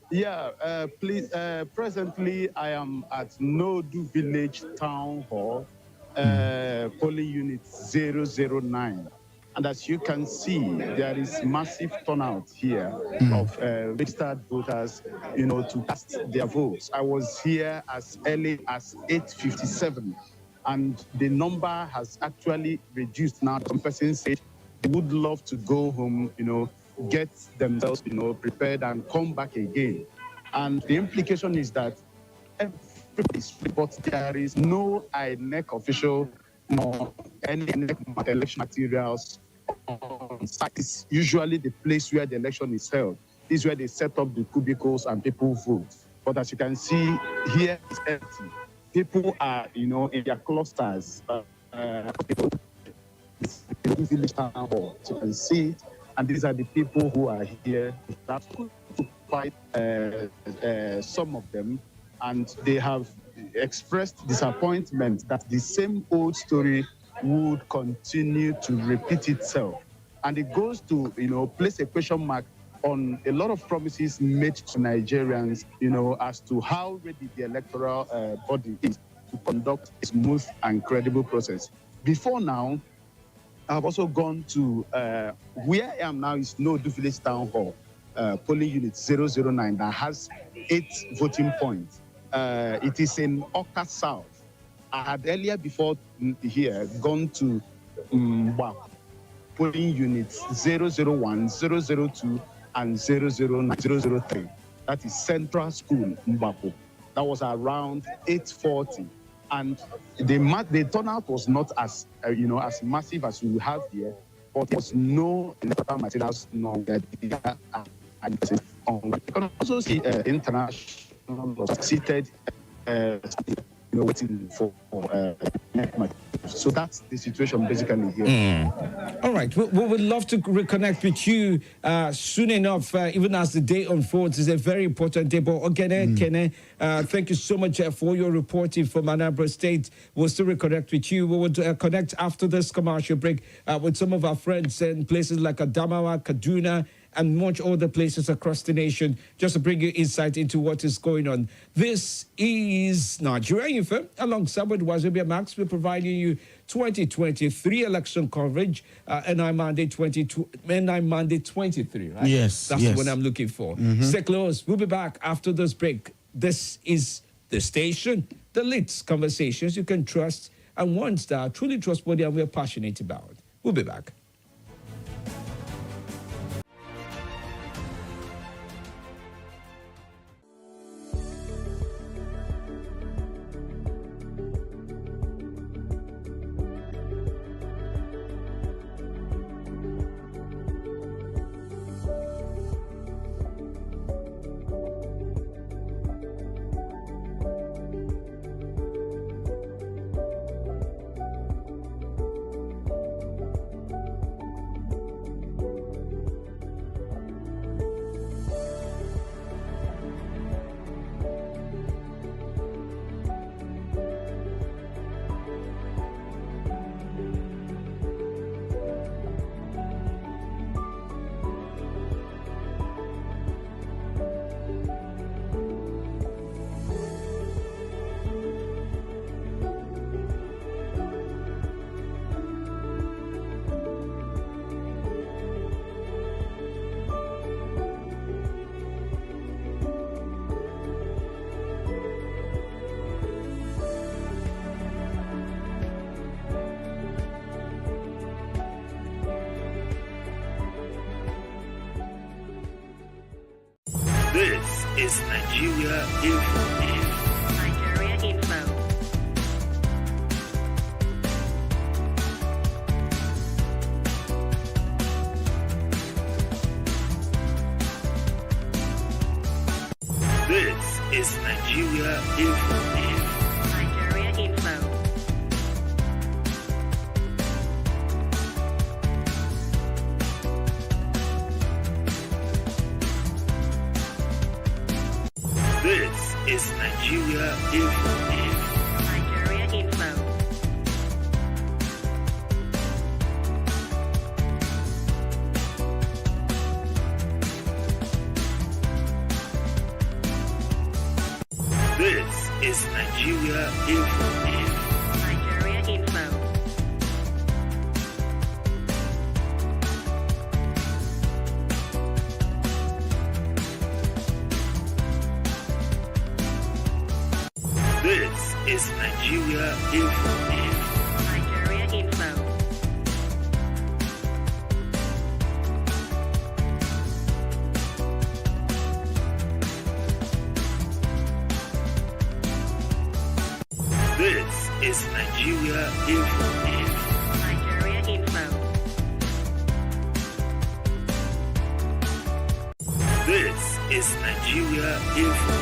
Yeah, please. Presently, I am at Nodu Village Town Hall, polling unit 009. And as you can see, there is massive turnout here of registered voters, to cast their votes. I was here as early as 8:57, and the number has actually reduced now. Some persons say they would love to go home, get themselves, prepared and come back again. And the implication is that everybody's free, but there is no INEC official nor any INEC election materials on site. It's usually the place where the election is held. This is where they set up the cubicles and people vote. But as you can see, here it's empty. People are, in their clusters. People, village town hall. So you can see it, and these are the people who are here. That's quite some of them, and they have expressed disappointment that the same old story would continue to repeat itself. And it goes to, place a question mark on a lot of promises made to Nigerians, as to how ready the electoral body is to conduct a smooth and credible process. Before now, I've also gone to where I am now is Nodu Village Town Hall, polling unit 009 that has 8 voting points. It is in Oka South. I had earlier before here gone to polling units 001, 002, and 009, 003. That is Central School, Mbapo. That was around 8:40. And the turnout was not as as massive as we have here, but there was no electoral materials, no data. You can also see international seated, waiting for so that's the situation basically here. All right, we would love to reconnect with you soon enough, even as the day unfolds. It's a very important day. But Kene, thank you so much for your reporting from Anambra State. We'll still reconnect with you. We will connect after this commercial break with some of our friends in places like Adamawa, Kaduna, and much other places across the nation, just to bring you insight into what is going on. This is Nigeria Info. Alongside with WAZOBIA Max, we're providing you 2023 election coverage, NI Mandate 23, right? Yes, That's yes. what I'm looking for. Stay close. We'll be back after this break. This is the station, the lit conversations you can trust and ones that are truly trustworthy and we're passionate about. We'll be back. This is Nigeria Info. Nigeria Info. This is Nigeria Info. Nigeria Info. This is Nigeria Info. Nigeria Info. This is Nigeria Info. Nigeria Info. This is Nigeria Info. Nigeria Info. This is Nigeria Info. Nigeria Info. This is Nigeria Info.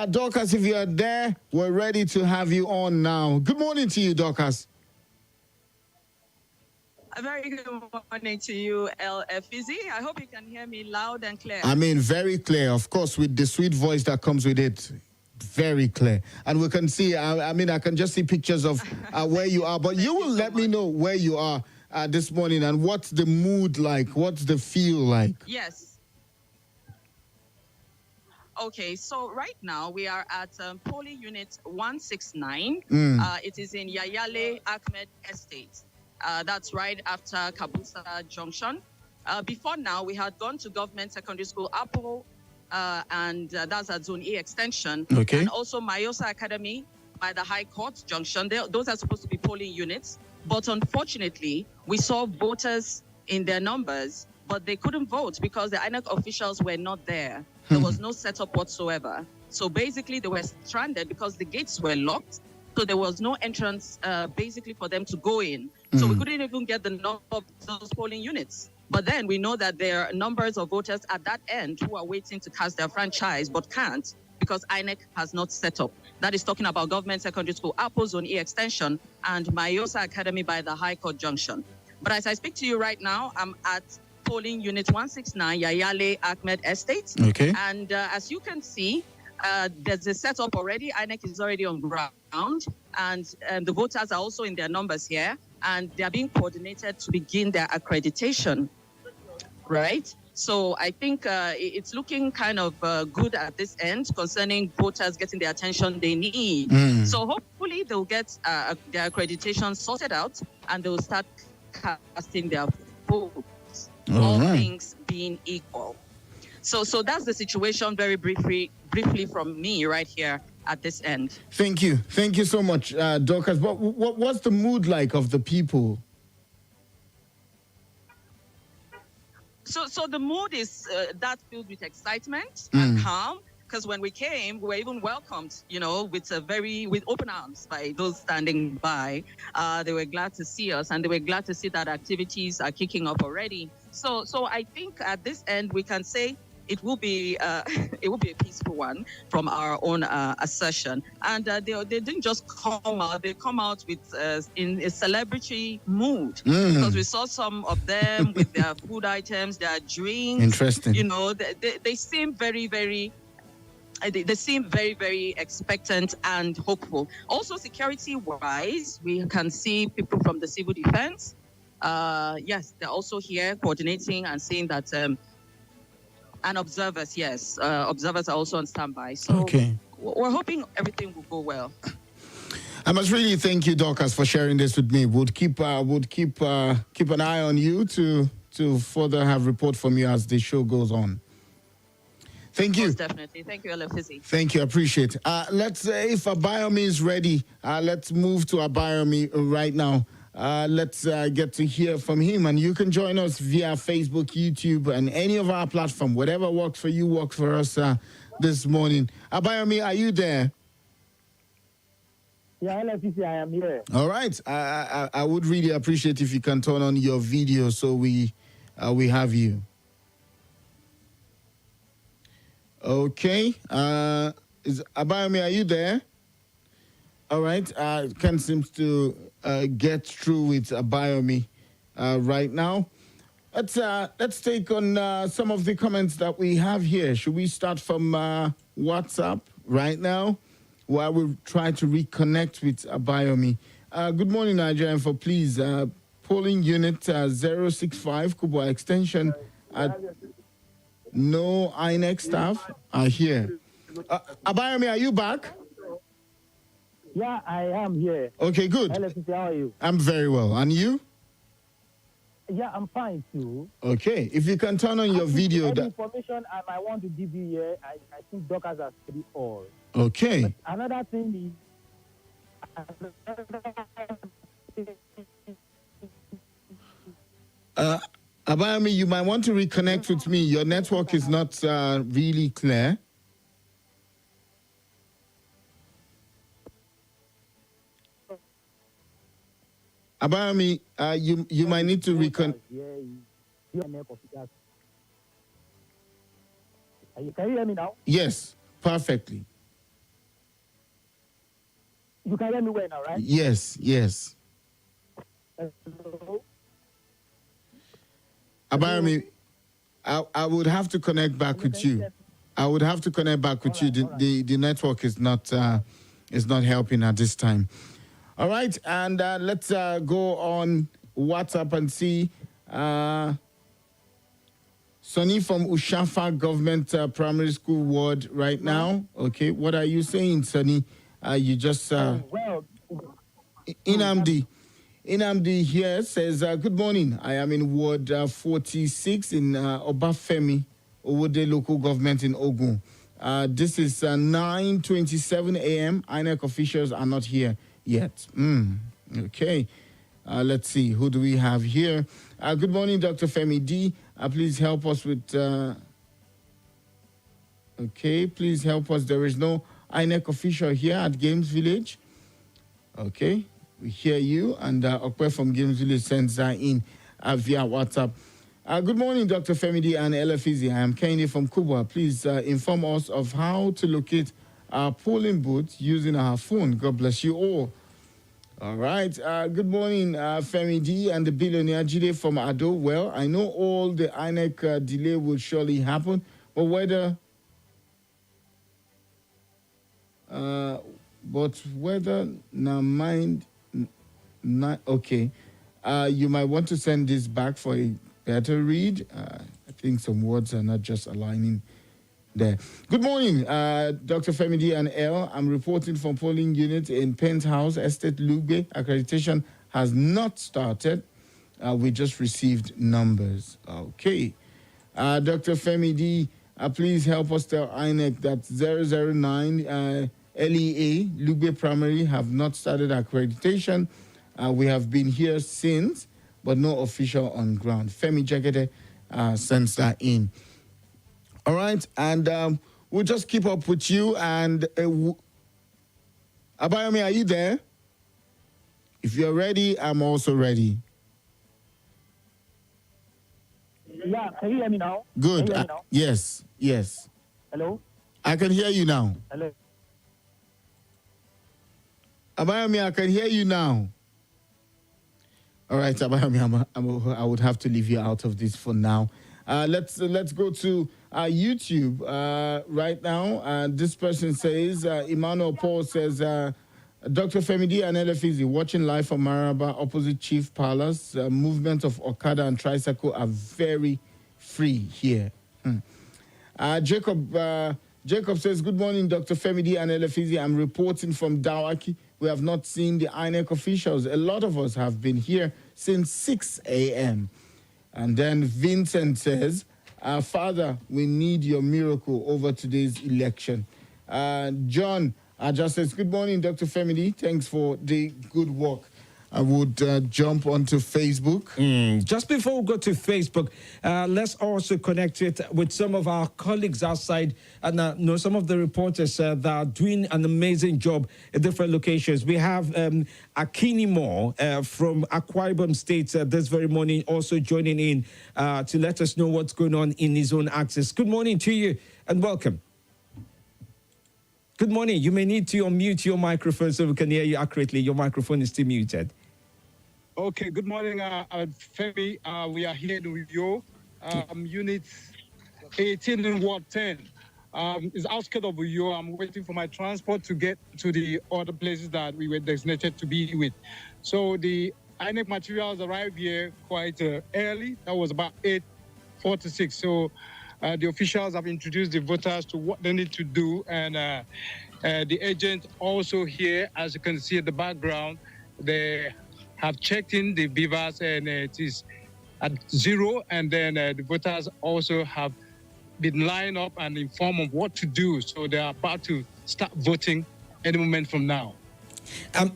Dorcas, if you are there, we're ready to have you on now. Good morning to you, Dorcas. A very good morning to you, LFZ. I hope you can hear me loud and clear. I mean, very clear, of course, with the sweet voice that comes with it. Very clear. And we can see, I mean, I can just see pictures of where you are, but you will let me know where you are this morning and what's the mood like, what's the feel like. Yes. Okay, so right now we are at polling unit 169. It is in Yayale Ahmed Estate. That's right after Kabusa Junction. Before now, we had gone to Government Secondary School Apple, and that's at Zone E Extension. Okay. And also Mayosa Academy by the High Court Junction. Those are supposed to be polling units. But unfortunately, we saw voters in their numbers, but they couldn't vote because the INEC officials were not there. There was no setup whatsoever. So basically, they were stranded because the gates were locked. So there was no entrance, basically, for them to go in. So we couldn't even get the number of those polling units. But then we know that there are numbers of voters at that end who are waiting to cast their franchise but can't because INEC has not set up. That is talking about Government Secondary School, Apple Zone E Extension, and Mayosa Academy by the High Court Junction. But as I speak to you right now, I'm at polling unit 169, Yayale Ahmed Estate. Okay. And as you can see, there's a setup already. INEC is already on ground, and the voters are also in their numbers here, and they are being coordinated to begin their accreditation, right? So I think it's looking kind of good at this end concerning voters getting the attention they need. So hopefully they'll get their accreditation sorted out, and they'll start casting their votes, all things being equal. So that's the situation very briefly from me right here at this end. Thank you so much, Dorcas. But what's the mood like of the people? So the mood is that filled with excitement and calm, because when we came, we were even welcomed, with open arms by those standing by. They were glad to see us, and they were glad to see that activities are kicking up already. So I think at this end we can say it will be a peaceful one from our own assertion. And they didn't just come out; they come out with in a celebratory mood, because we saw some of them with their food items, their drinks. Interesting. They seem very, very. They seem very, very expectant and hopeful. Also, security-wise, we can see people from the civil defense. Yes, they're also here coordinating and saying that. And observers, yes. Observers are also on standby. So we're hoping everything will go well. I must really thank you, Dorcas, for sharing this with me. We'll keep an eye on you to further have report from you as the show goes on. Thank you. Most definitely. Thank you, LFZ. Thank you. I appreciate it. Let's if Abayomi is ready, let's move to Abayomi right now. Let's get to hear from him. And you can join us via Facebook, YouTube, and any of our platform. Whatever works for you, works for us this morning. Abayomi, are you there? Yeah, LFC, I am here. All right. I would really appreciate if you can turn on your video so we have you. Okay. Abayomi, are you there? All right. Ken seems to get through with Abayomi right now. Let's take on some of the comments that we have here. Should we start from WhatsApp right now while we try to reconnect with Abayomi? Good morning, Nigerian. For please, polling unit 065 Kubwa extension. No INEC staff are here. Abayomi, are you back? Yeah, I am here. Okay, good. LFC, how are you? I'm very well. And you? Yeah, I'm fine too. Okay, if you can turn on your video. Any information I want to give you here, I think doctors are pretty all. Okay. But another thing is... Abayomi, you might want to reconnect with me. Your network is not really clear. Abayomi, you might need to reconnect. Can you hear me now? Yes, perfectly. You can hear me well now, right? Yes. Hello? Abayomi, I would have to connect back with you. I would have to connect back with you. The network is not helping at this time. All right, and let's go on WhatsApp and see. Sonny from Ushafa Government Primary School Ward right now. Okay, what are you saying, Sonny? You just... Inamdi here says, good morning. I am in Ward 46 in Obafemi, Owode Local Government in Ogun. This is 9:27 a.m. INEC officials are not here yet. Okay. Let's see. Who do we have here? Good morning, Dr. Femi D. Please help us with... okay, please help us. There is no INEC official here at Games Village. Okay. We hear you, and Okwe from Games Village sends in via WhatsApp. Good morning, Dr. Femidi and LFEZ. I am Kenny from Kubwa. Please inform us of how to locate our polling booth using our phone. God bless you all. All right. Good morning, Femidi and the billionaire Jide from Ado. Well, I know all the INEC delay will surely happen, but whether now mind... okay. You might want to send this back for a better read. I think some words are not just aligning there. Good morning, Dr. Femidi and L. I'm reporting from polling unit in Penthouse Estate Lube. Accreditation has not started. We just received numbers. Okay. Dr. Femidi, please help us tell INEC that 009 LEA, Lube Primary, have not started accreditation. We have been here since, but no official on ground. Femi Jagede sends that in. All right, and we'll just keep up with you. And Abayomi, are you there? If you're ready, I'm also ready. Yeah, can you hear me now? Good. Can you hear me now? Yes. Hello? I can hear you now. Hello? Abayomi, I can hear you now. All right, Abayomi, I would have to leave you out of this for now. Let's go to YouTube right now. This person says, Emmanuel Paul says, Dr. Femidi and LFEZ watching live from Maraba opposite Chief Palace. Movement of Okada and Tricycle are very free here. Jacob says, good morning, Dr. Femidi and LFEZ. I'm reporting from Dawaki. We have not seen the INEC officials. A lot of us have been here since 6 a.m. And then Vincent says, Father, we need your miracle over today's election. John just says, good morning, Dr. Femidi. Thanks for the good work. I would jump onto Facebook. Just before we go to Facebook, let's also connect it with some of our colleagues outside and know some of the reporters that are doing an amazing job at different locations. We have Akinimo from Akwa Ibom State this very morning also joining in to let us know what's going on in his own access. Good morning to you and welcome. Good morning. You may need to unmute your microphone so we can hear you accurately. Your microphone is still muted. Okay, good morning, Femi. We are here in Uyo, Unit 18 in Ward 10. It's outskirts of Uyo. I'm waiting for my transport to get to the other places that we were designated to be with. So the INEC materials arrived here quite early. That was about 8:46. So the officials have introduced the voters to what they need to do. And the agent also here, as you can see at the background, they have checked in the beavers and it is at 0. And then the voters also have been lined up and informed of what to do. So they are about to start voting any moment from now.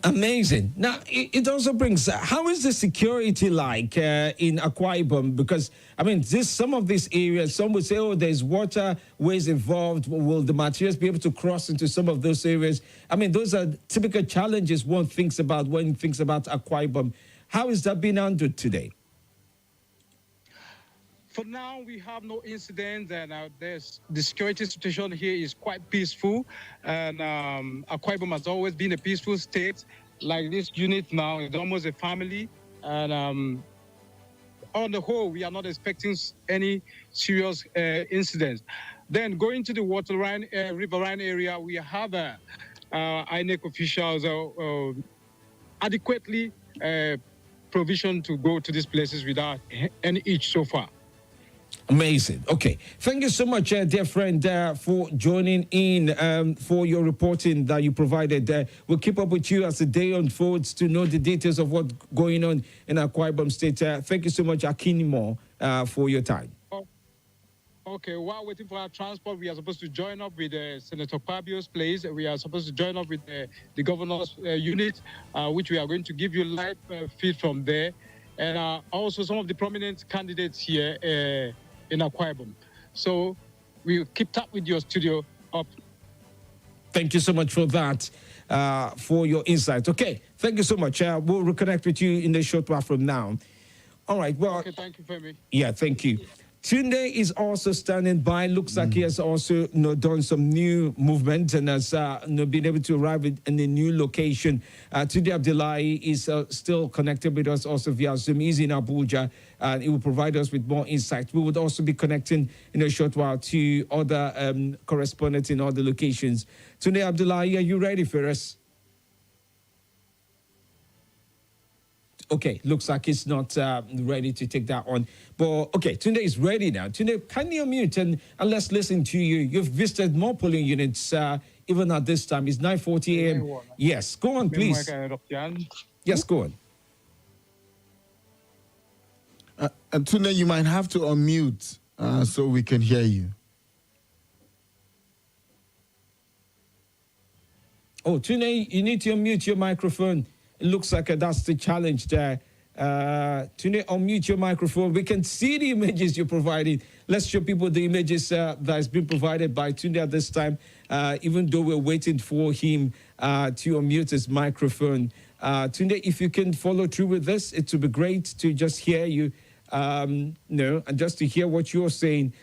Amazing. Now, it also brings, how is the security like in Akwa Ibom? Because, I mean, some of these areas, some would say, oh, there's waterways involved. Will the materials be able to cross into some of those areas? I mean, those are typical challenges one thinks about when he thinks about Akwa Ibom. How is that being handled today? For now, we have no incidents, and the security situation here is quite peaceful. And Akwa Ibom has always been a peaceful state. Like this unit now, it's almost a family. And on the whole, we are not expecting any serious incidents. Then going to the riverine area, we have INEC officials adequately provisioned to go to these places without any hitch so far. Amazing. Okay. Thank you so much, dear friend, for joining in, for your reporting that you provided. We'll keep up with you as the day unfolds to know the details of what's going on in Akwa Ibom State. Thank you so much, Akinimo, for your time. Okay, while waiting for our transport, we are supposed to join up with Senator Fabio's place. We are supposed to join up with the governor's unit, which we are going to give you live feed from there. And also some of the prominent candidates here in Akwa Ibom. So we'll keep tap with your studio up. Thank you so much for that, for your insight. Okay, thank you so much. We'll reconnect with you in a short while from now. All right, well. Okay, thank you, Femi. Yeah, thank you. Tunde is also standing by. Looks like he has also done some new movement and has been able to arrive in a new location. Tunde Abdullahi is still connected with us also via Zoom. He's in Abuja and he will provide us with more insight. We would also be connecting in a short while to other correspondents in other locations. Tunde Abdullahi, are you ready for us? Okay, looks like it's not ready to take that on. But, okay, Tunde is ready now. Tunde, can you mute and let's listen to you? You've visited more polling units even at this time. It's 9:40 a.m. Yes, go on, please. Yes, go on. And Tunde, you might have to unmute so we can hear you. Oh, Tunde, you need to unmute your microphone. It looks like that's the challenge there. Tunde, unmute your microphone. We can see the images you're providing. Let's show people the images that has been provided by Tunde at this time, even though we're waiting for him to unmute his microphone. Tunde, if you can follow through with this, it would be great to just hear you, and just to hear what you're saying.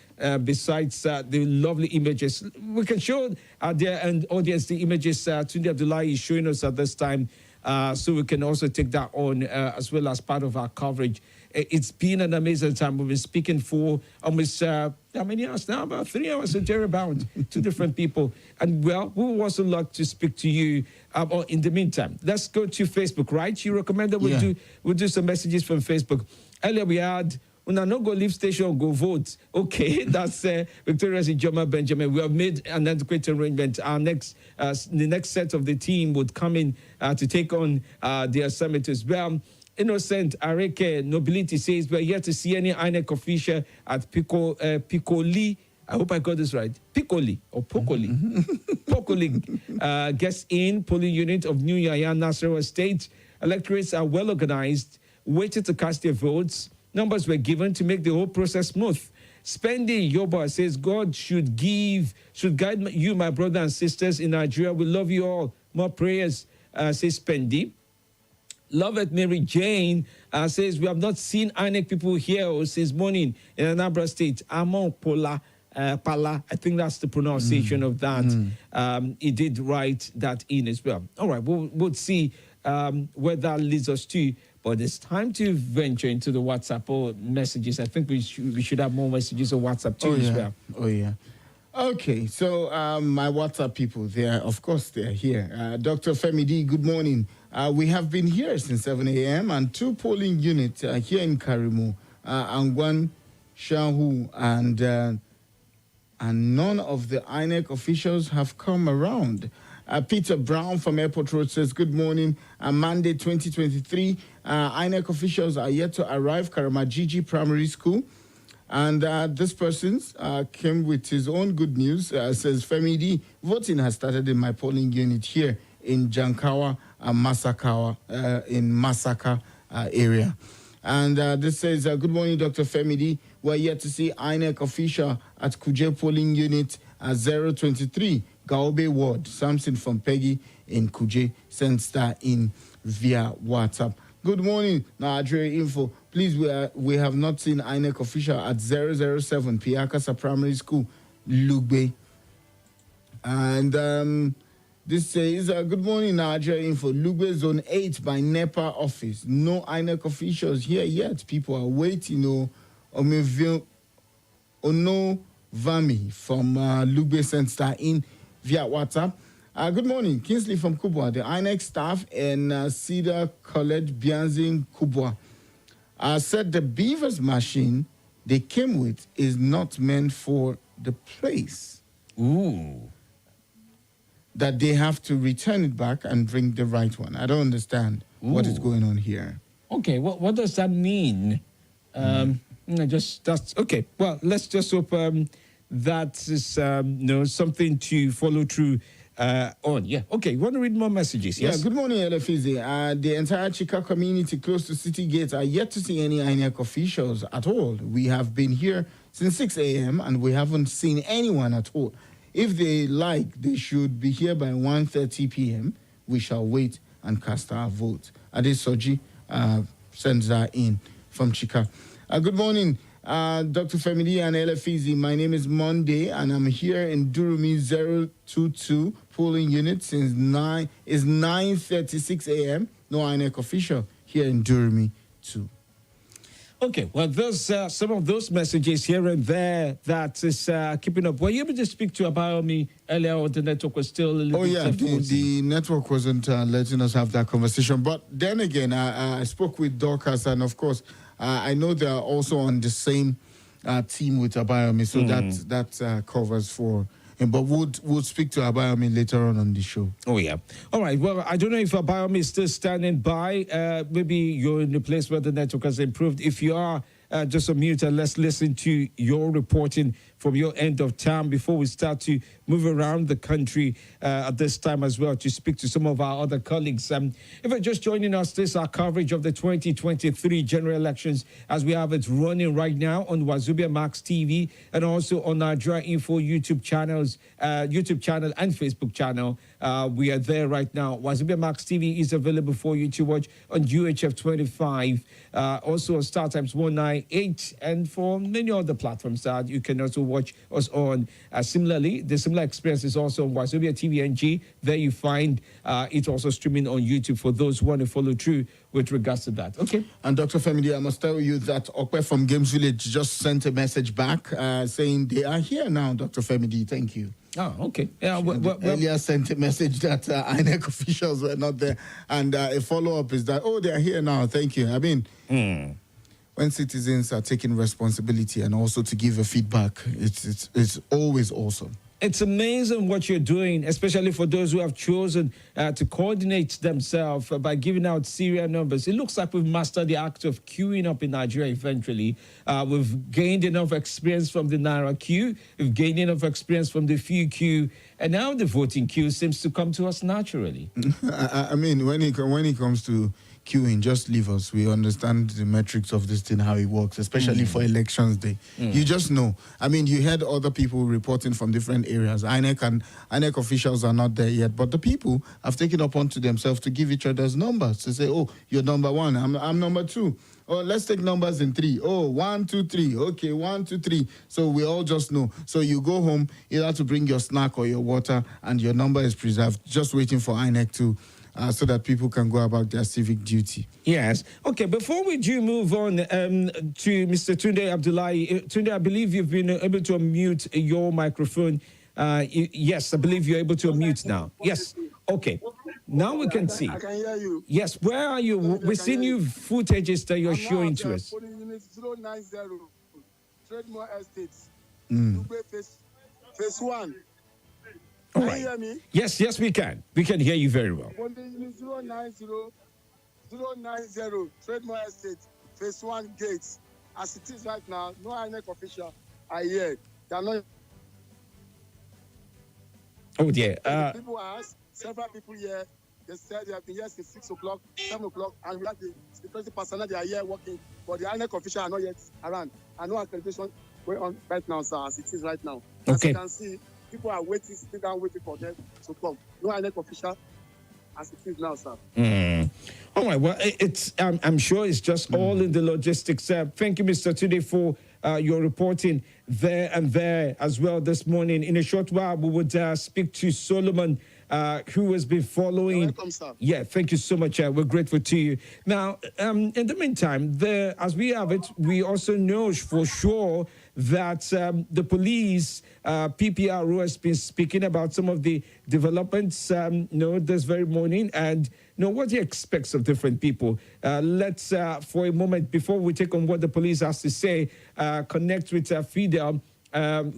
Besides the lovely images, we can show our audience the images Tunde Abdullahi is showing us at this time. So we can also take that on as well as part of our coverage. It's been an amazing time. We've been speaking for almost, how many hours now? About 3 hours, thereabout, to different people. And, well, we would also like to speak to you. In the meantime, let's go to Facebook, right? You recommended we'll do some messages from Facebook. Earlier we had, when I no go leave station, go vote. Okay, that's Victoria's Ijoma Benjamin. We have made an adequate arrangement. The next set of the team would come in to take on the assignment as well. Innocent Areke Nobility says we're yet to see any INEC official at Piccoli. I hope I got this right. Piccoli or Pocoli. Pocoli gets in polling unit of New Yaya Nasarawa State. Electorates are well organized, waited to cast their votes. Numbers were given to make the whole process smooth. Spending Yoba says, God should guide you, my brothers and sisters in Nigeria. We love you all. More prayers, says Spendi. Love it, Mary Jane says, we have not seen INEC people here since morning in Anambra State. Amon Pola. Pala, I think that's the pronunciation of that. He did write that in as well. All right, we'll see where that leads us to. But it's time to venture into the WhatsApp or messages. I think we should have more messages on WhatsApp too as well. Oh, yeah. Okay, so my WhatsApp people, of course, they're here. Dr. Femi D, good morning. We have been here since 7 a.m. and 2 polling units here in Karimu, Angwan, Shahu, and none of the INEC officials have come around. Peter Brown from Airport Road says, good morning. Monday 2023, INEC officials are yet to arrive, Karamajiji Primary School. And this person came with his own good news, says, Femi D, voting has started in my polling unit here in Jankawa and Masakawa, in Masaka area. And this says, good morning, Dr. Femi D. We're yet to see INEC official at Kuje polling unit 023, Gaobe Ward. Samson from Peggy in Kuje sends that in via WhatsApp. Good morning, Nigeria Info. Please, we have not seen INEC official at 007, Piakasa Primary School, Lube. And this says, good morning, Nigeria Info. Lube Zone 8 by NEPA office. No INEC officials here yet. People are waiting. Ono Vami from Lube sends that in via WhatsApp. Good morning, Kingsley from Kubwa. The INEC staff in Cedar College, Bianzin, Kubwa, said the beavers machine they came with is not meant for the place. Ooh. That they have to return it back and bring the right one. I don't understand what is going on here. Okay, what does that mean? That's okay. Well, let's just hope that is something to follow through on. Yeah. Okay. You want to read more messages? Yes. Yeah. Good morning, LFZ. The entire Chika community close to city gates are yet to see any INEC officials at all. We have been here since 6 a.m. and we haven't seen anyone at all. If they like, they should be here by 1:30 p.m. We shall wait and cast our vote. Ade Soji sends that in from Chika. Good morning, Dr. Femidi and LFEZ. My name is Monday, and I'm here in Durumi 022 polling unit since 9:36 a.m. No INEC official here in Durumi 2. Okay, well, there's some of those messages here and there that is keeping up. Were you able to speak to Abayomi earlier, or the network was still a little bit the network wasn't letting us have that conversation. But then again, I spoke with Dorcas, and of course, I know they're also on the same team with Abayomi, so that covers for him. But we'll speak to Abayomi later on the show. Oh, yeah. All right. Well, I don't know if Abayomi is still standing by. Maybe you're in the place where the network has improved. If you are, just unmute and let's listen to your reporting from your end of town before we start to move around the country at this time as well to speak to some of our other colleagues. If you're just joining us, this is our coverage of the 2023 general elections as we have it running right now on WAZOBIA Max TV and also on Nigeria Info YouTube channel and Facebook channel. We are there right now. WAZOBIA Max TV is available for you to watch on UHF 25, also on Star Times 198, and for many other platforms that you can also watch us on. Similarly, the similar experience is also on WAZOBIA TV NG. There you find it also streaming on YouTube for those who want to follow through with regards to that. Okay. And Dr. Femidi, I must tell you that Okwe from Games Village just sent a message back saying they are here now, Dr. Femidi. Thank you. Oh, okay. Yeah, earlier sent a message that INEC officials were not there. And a follow-up is that, they are here now. Thank you. I mean, when citizens are taking responsibility and also to give a feedback, it's always awesome. It's amazing what you're doing, especially for those who have chosen to coordinate themselves by giving out serial numbers. It looks like we've mastered the act of queuing up in Nigeria eventually. We've gained enough experience from the Naira queue. We've gained enough experience from the few queue. And now the voting queue seems to come to us naturally. I mean, when it comes to queuing, just leave us. We understand the metrics of this thing, how it works, especially for elections day. You just know. I mean, you heard other people reporting from different areas. INEC officials are not there yet, but the people have taken upon to themselves to give each other's numbers, to say, oh, you're number one, I'm number two. Oh, let's take numbers in three. Oh, 1, 2, 3. Okay, 1, 2, 3. So we all just know. So you go home, you have to bring your snack or your water, and your number is preserved, just waiting for INEC to, so that people can go about their civic duty. Yes. Okay, before we do move on to Mr. Tunde Abdullahi, Tunde, I believe you've been able to unmute your microphone. Yes, I believe you're able to unmute now. Yes. Okay. Now we can see. I can hear you. Yes, where are you? We've seen you footages that you're showing to us. Polling unit 090, Trademore Estates. Mm. Lube phase 1. All Can right. you hear me? Yes, yes, we can. We can hear you very well. Polling unit 090, Trademore Estates, phase 1 gates. As it is right now, no INEC official are here. They are not. Oh dear. People asked, several people here, they said they have been here since 6 o'clock, 7 o'clock, and we have the security personnel, they are here working, but the INEC official are not yet around. And no accreditation going on right now, sir, as it is right now. As Okay. you can see, people are waiting, sitting down, waiting for them to come. No INEC official as it is now, sir. All right. Well, I'm sure it's just all in the logistics. Thank you, Mr. Tunde, for your reporting there and there as well this morning. In a short while, we would speak to Solomon, who has been following. You're welcome, sir. Yeah, thank you so much. We're grateful to you. Now, in the meantime, as we have it, we also know for sure that the police, PPRO, has been speaking about some of the developments, this very morning, and what he expects of different people. Let's, for a moment, before we take on what the police has to say, connect with Fidel,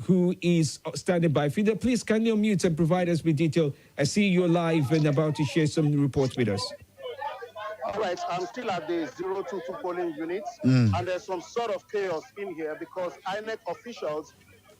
who is standing by. Fidel, please, can you unmute and provide us with detail? I see you're live and about to share some reports with us. All right, I'm still at the 022 polling unit, Mm. and there's some sort of chaos in here because INEC officials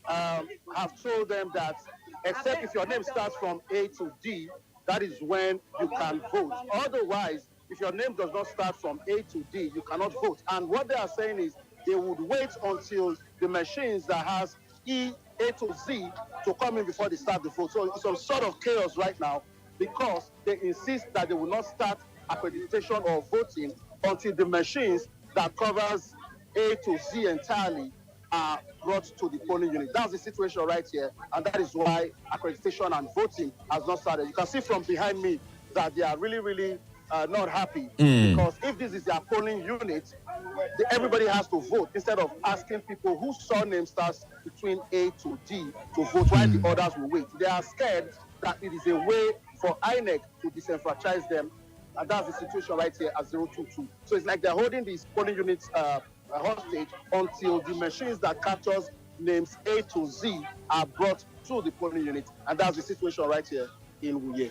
have told them that except if your name starts from A to D, that is when you can vote. Otherwise, if your name does not start from A to D, you cannot vote. And what they are saying is they would wait until the machines that has A to Z to come in before they start the vote. So it's some sort of chaos right now because they insist that they will not start accreditation or voting until the machines that covers A to Z entirely are brought to the polling unit. That's the situation right here, and that is why accreditation and voting has not started. You can see from behind me that they are really, really not happy because if this is their polling unit, everybody has to vote instead of asking people whose surname starts between A to D to vote while the others will wait. They are scared that it is a way for INEC to disenfranchise them, and that's the situation right here at 022. So it's like they're holding these polling units hostage until the machines that captures names A to Z are brought to the polling unit, and that's the situation right here in Wuye.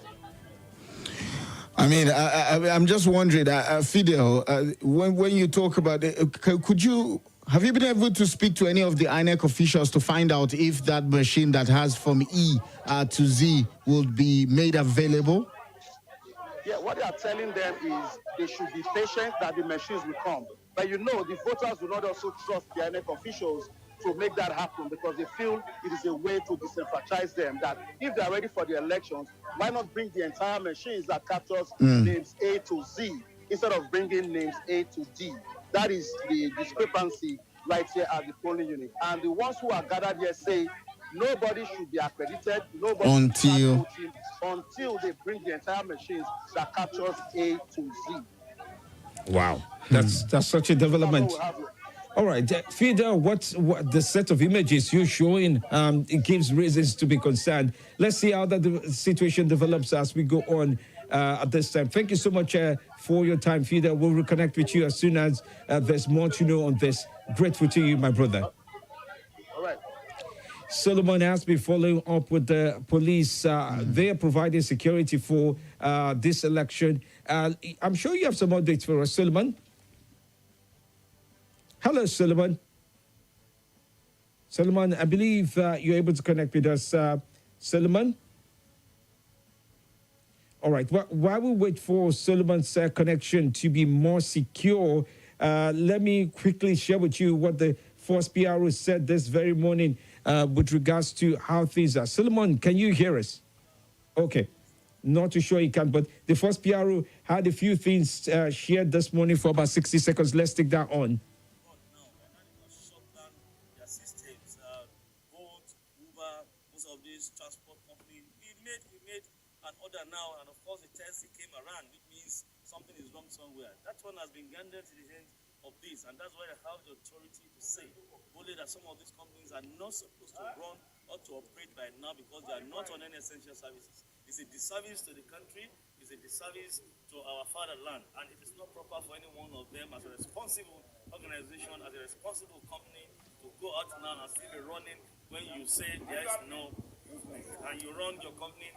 I mean, I'm just wondering, Fidel, when you talk about it, have you been able to speak to any of the INEC officials to find out if that machine that has from E to Z will be made available? Yeah, what they are telling them is they should be patient that the machines will come. But the voters will not also trust the INEC officials to make that happen because they feel it is a way to disenfranchise them. That if they are ready for the elections, why not bring the entire machines that captures names A to Z instead of bringing names A to D? That is the discrepancy right here at the polling unit. And the ones who are gathered here say nobody should be accredited, nobody until they bring the entire machines that captures A to Z. Wow, that's such a development. All right, Fidel, what the set of images you're showing, it gives reasons to be concerned. Let's see how the situation develops as we go on at this time. Thank you so much for your time, Fidel. We'll reconnect with you as soon as there's more to know on this. Grateful to you, my brother. All right. Solomon has been following up with the police. They are providing security for this election. I'm sure you have some updates for us, Solomon. Hello, Solomon. Solomon, I believe you're able to connect with us. Solomon? All right. Well, while we wait for Solomon's connection to be more secure, let me quickly share with you what the Force PRO said this very morning with regards to how things are. Solomon, can you hear us? Okay. Not too sure he can, but the Force PRO had a few things shared this morning for about 60 seconds. Let's take that on. Transport company, we made an order now, and of course the testing came around, which means something is wrong somewhere. That one has been handed to the hands of this, and that's why I have the authority to say only that some of these companies are not supposed to run or to operate by now because they are not on any essential services. It's a disservice to the country, it's a disservice to our fatherland, and it is not proper for any one of them as a responsible organization, as a responsible company to go out now and still be running when you say there is no movement, and you run your company,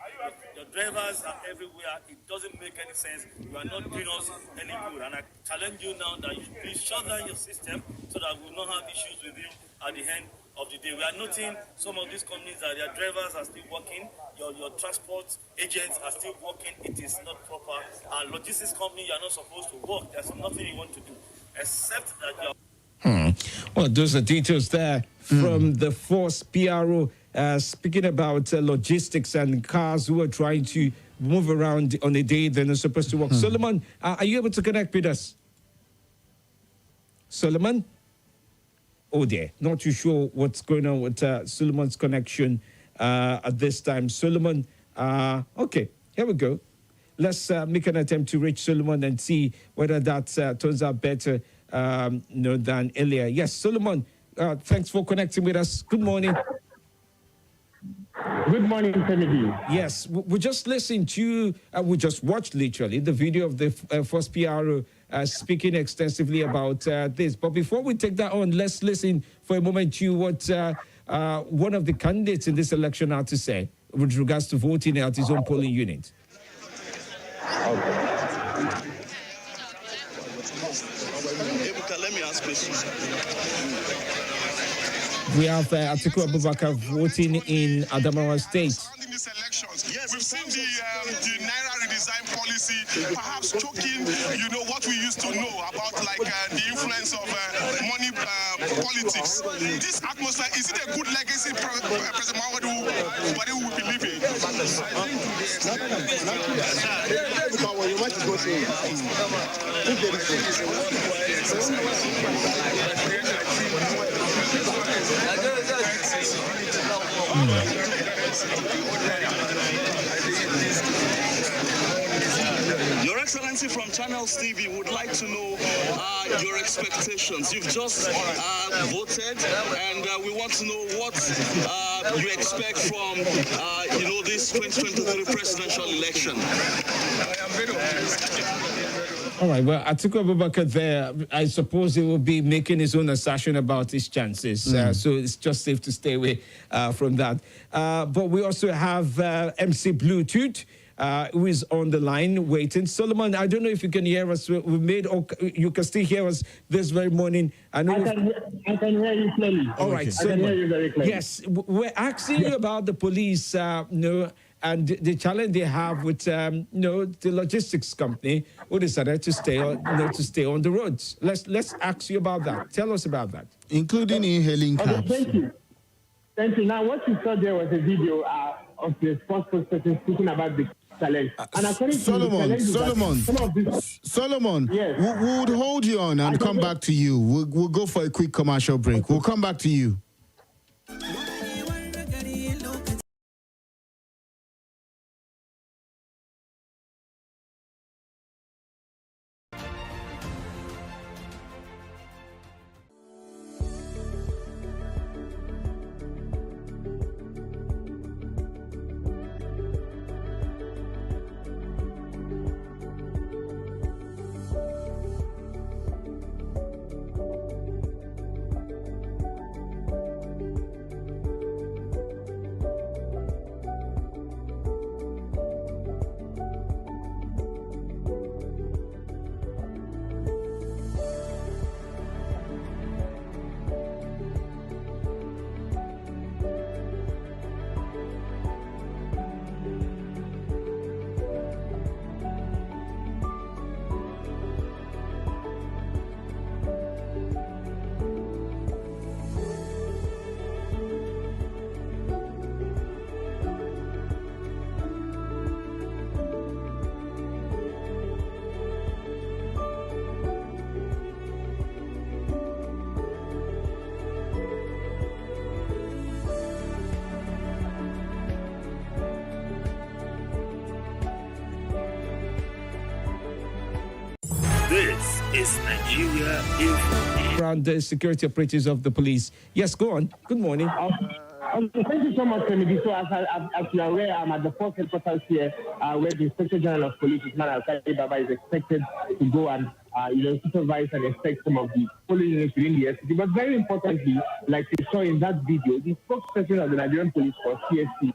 your drivers are everywhere. It doesn't make any sense. You are not doing us any good, and I challenge you now that you should please shut down your system so that we will not have issues with you at the end of the day. We are noting some of these companies that their drivers are still working, your transport agents are still working. It is not proper. And logistics company, you are not supposed to work. There's nothing you want to do except that you are. Well, those are details there from the Force PRO speaking about logistics and cars who are trying to move around on a day they're not supposed to work. Solomon, are you able to connect with us? Solomon? Oh, dear. Not too sure what's going on with Solomon's connection at this time. Solomon, okay, here we go. Let's make an attempt to reach Solomon and see whether that turns out better than earlier. Yes, Solomon, thanks for connecting with us. Good morning. Good morning, Kennedy. Yes, we just listened to, we just watched literally the video of the Force PRO speaking extensively about this. But before we take that on, let's listen for a moment to what one of the candidates in this election had to say with regards to voting at his own polling unit. Ebuka, let me ask questions. We have Akwa Ibom voting in Anambra State. Yes, we've seen the Naira redesign policy, perhaps choking, what we used to know about the influence of money politics. This atmosphere, is it a good legacy President Buhari will be leaving? Your Excellency from Channels TV would like to know your expectations. You've just voted, and we want to know what you expect from this 2023 presidential election. All right, well, Akwa Ibom there, I suppose he will be making his own assertion about his chances. So it's just safe to stay away from that. But we also have MC Bluetooth, who is on the line waiting. Solomon, I don't know if you can hear us. You can still hear us this very morning. I can hear you clearly. All right, I can hear you very clearly. Yes, we're asking you about the police, and the challenge they have with, the logistics company who decided to stay on the roads. Let's ask you about that. Tell us about that, including inhaling cabs. Thank you. Now, what you saw there was a video of the spokesperson speaking about the challenge. And according Solomon, yes. we would hold you on and come back to you. We'll go for a quick commercial break. We'll come back to you. is Nigeria Info. Around the security operatives of the police. Yes, go on. Good morning. Thank you so much, Kennedy. So, as you are aware, I'm at the fourth headquarters here, where the Inspector General of Police, Usman Alkali is expected to go and supervise and inspect some of the polling units within the FCT. But very importantly, like you saw in that video, the spokesperson of the Nigerian Police Force, CSC,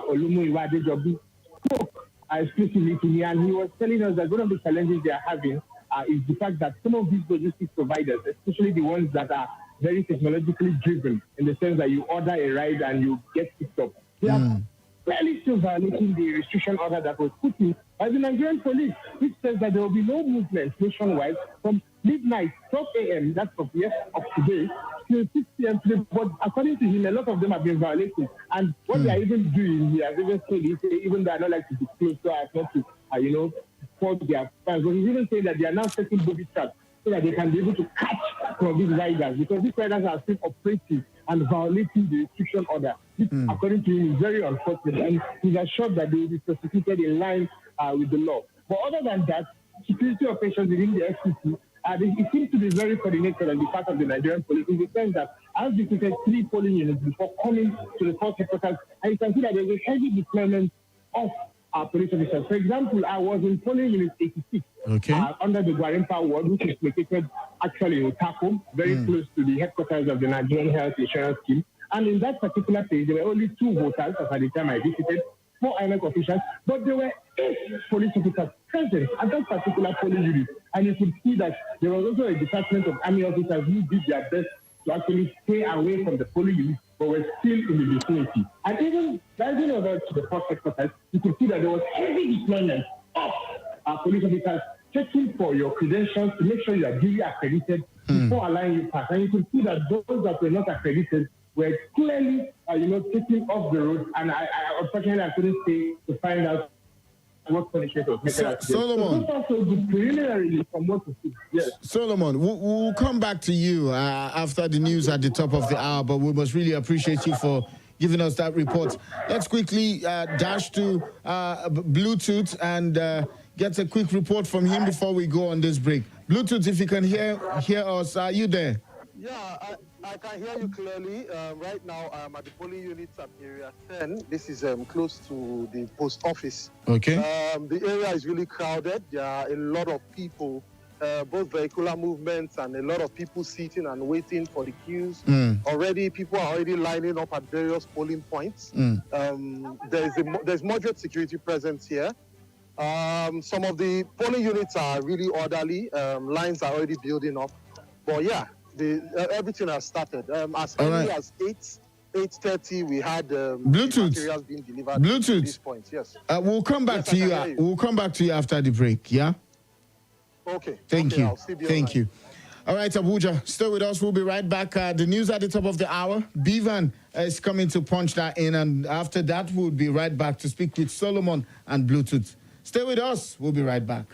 Olumu Iwadejobi, spoke exclusively to me, and he was telling us that one of the challenges they are having is the fact that some of these logistics providers, especially the ones that are very technologically driven, in the sense that you order a ride and you get picked up, they are clearly still violating the restriction order that was put in by the Nigerian police, which says that there will be no movement nationwide from midnight, 12 a.m., that's of today, till 6 p.m. today. But according to him, a lot of them have been violating. And what they are even doing, he has even said, even though I don't like to disclose, so as not to, fault their fans, but he's even saying that they are now setting booby traps so that they can be able to catch some of these riders, because these riders are still operating and violating the restriction order, which, according to him, is very unfortunate. And he's assured that they will be prosecuted in line with the law. But other than that, security operations within the FCC, it seems to be very coordinated on the part of the Nigerian police, in the sense that I've visited 3 polling units before coming to the fourth headquarters, and you can see that there's a heavy deployment of our police officers. For example, I was in polling unit 86 under the Gwarinpa ward, which is located actually in Utako, very close to the headquarters of the Nigerian Health Insurance Scheme. And in that particular place, there were only 2 voters as at the time I visited, 4 INEC officials, but there were 8 police officers present at that particular polling unit. And you could see that there was also a detachment of army officers who did their best to actually stay away from the polling unit, but were still in the vicinity. And even driving over to the fourth headquarters, you could see that there was heavy deployment of police officers checking for your credentials to make sure you are duly accredited before allowing you pass. And you could see that those that were not accredited were clearly, taking off the road. And I unfortunately, I couldn't stay to find out what punishment was made. Solomon. So also good preliminarily from what to see. Yes. Solomon, we'll come back to you after the news at the top of the hour, but we must really appreciate you for giving us that report. Let's quickly dash to Bluetooth and get a quick report from him before we go on this break. Bluetooth, if you can hear us, are you there? Yeah, I can hear you clearly. Right now, I'm at the polling units at Area 10. This is close to the post office. Okay. The area is really crowded. There are a lot of people, both vehicular movements and a lot of people sitting and waiting for the queues. Already, people are already lining up at various polling points. There's moderate security presence here. Some of the polling units are really orderly. Lines are already building up. But yeah, everything has started. As early as 8:30, we had materials being delivered Bluetooth. at this point. Yes. We'll come back to you. We'll come back to you after the break. Yeah. Okay. Thank you. I'll see you Thank online. you. All right, Abuja, stay with us. We'll be right back. The news at the top of the hour. Bevan is coming to punch that in, and after that, we'll be right back to speak with Solomon and Bluetooth. Stay with us. We'll be right back.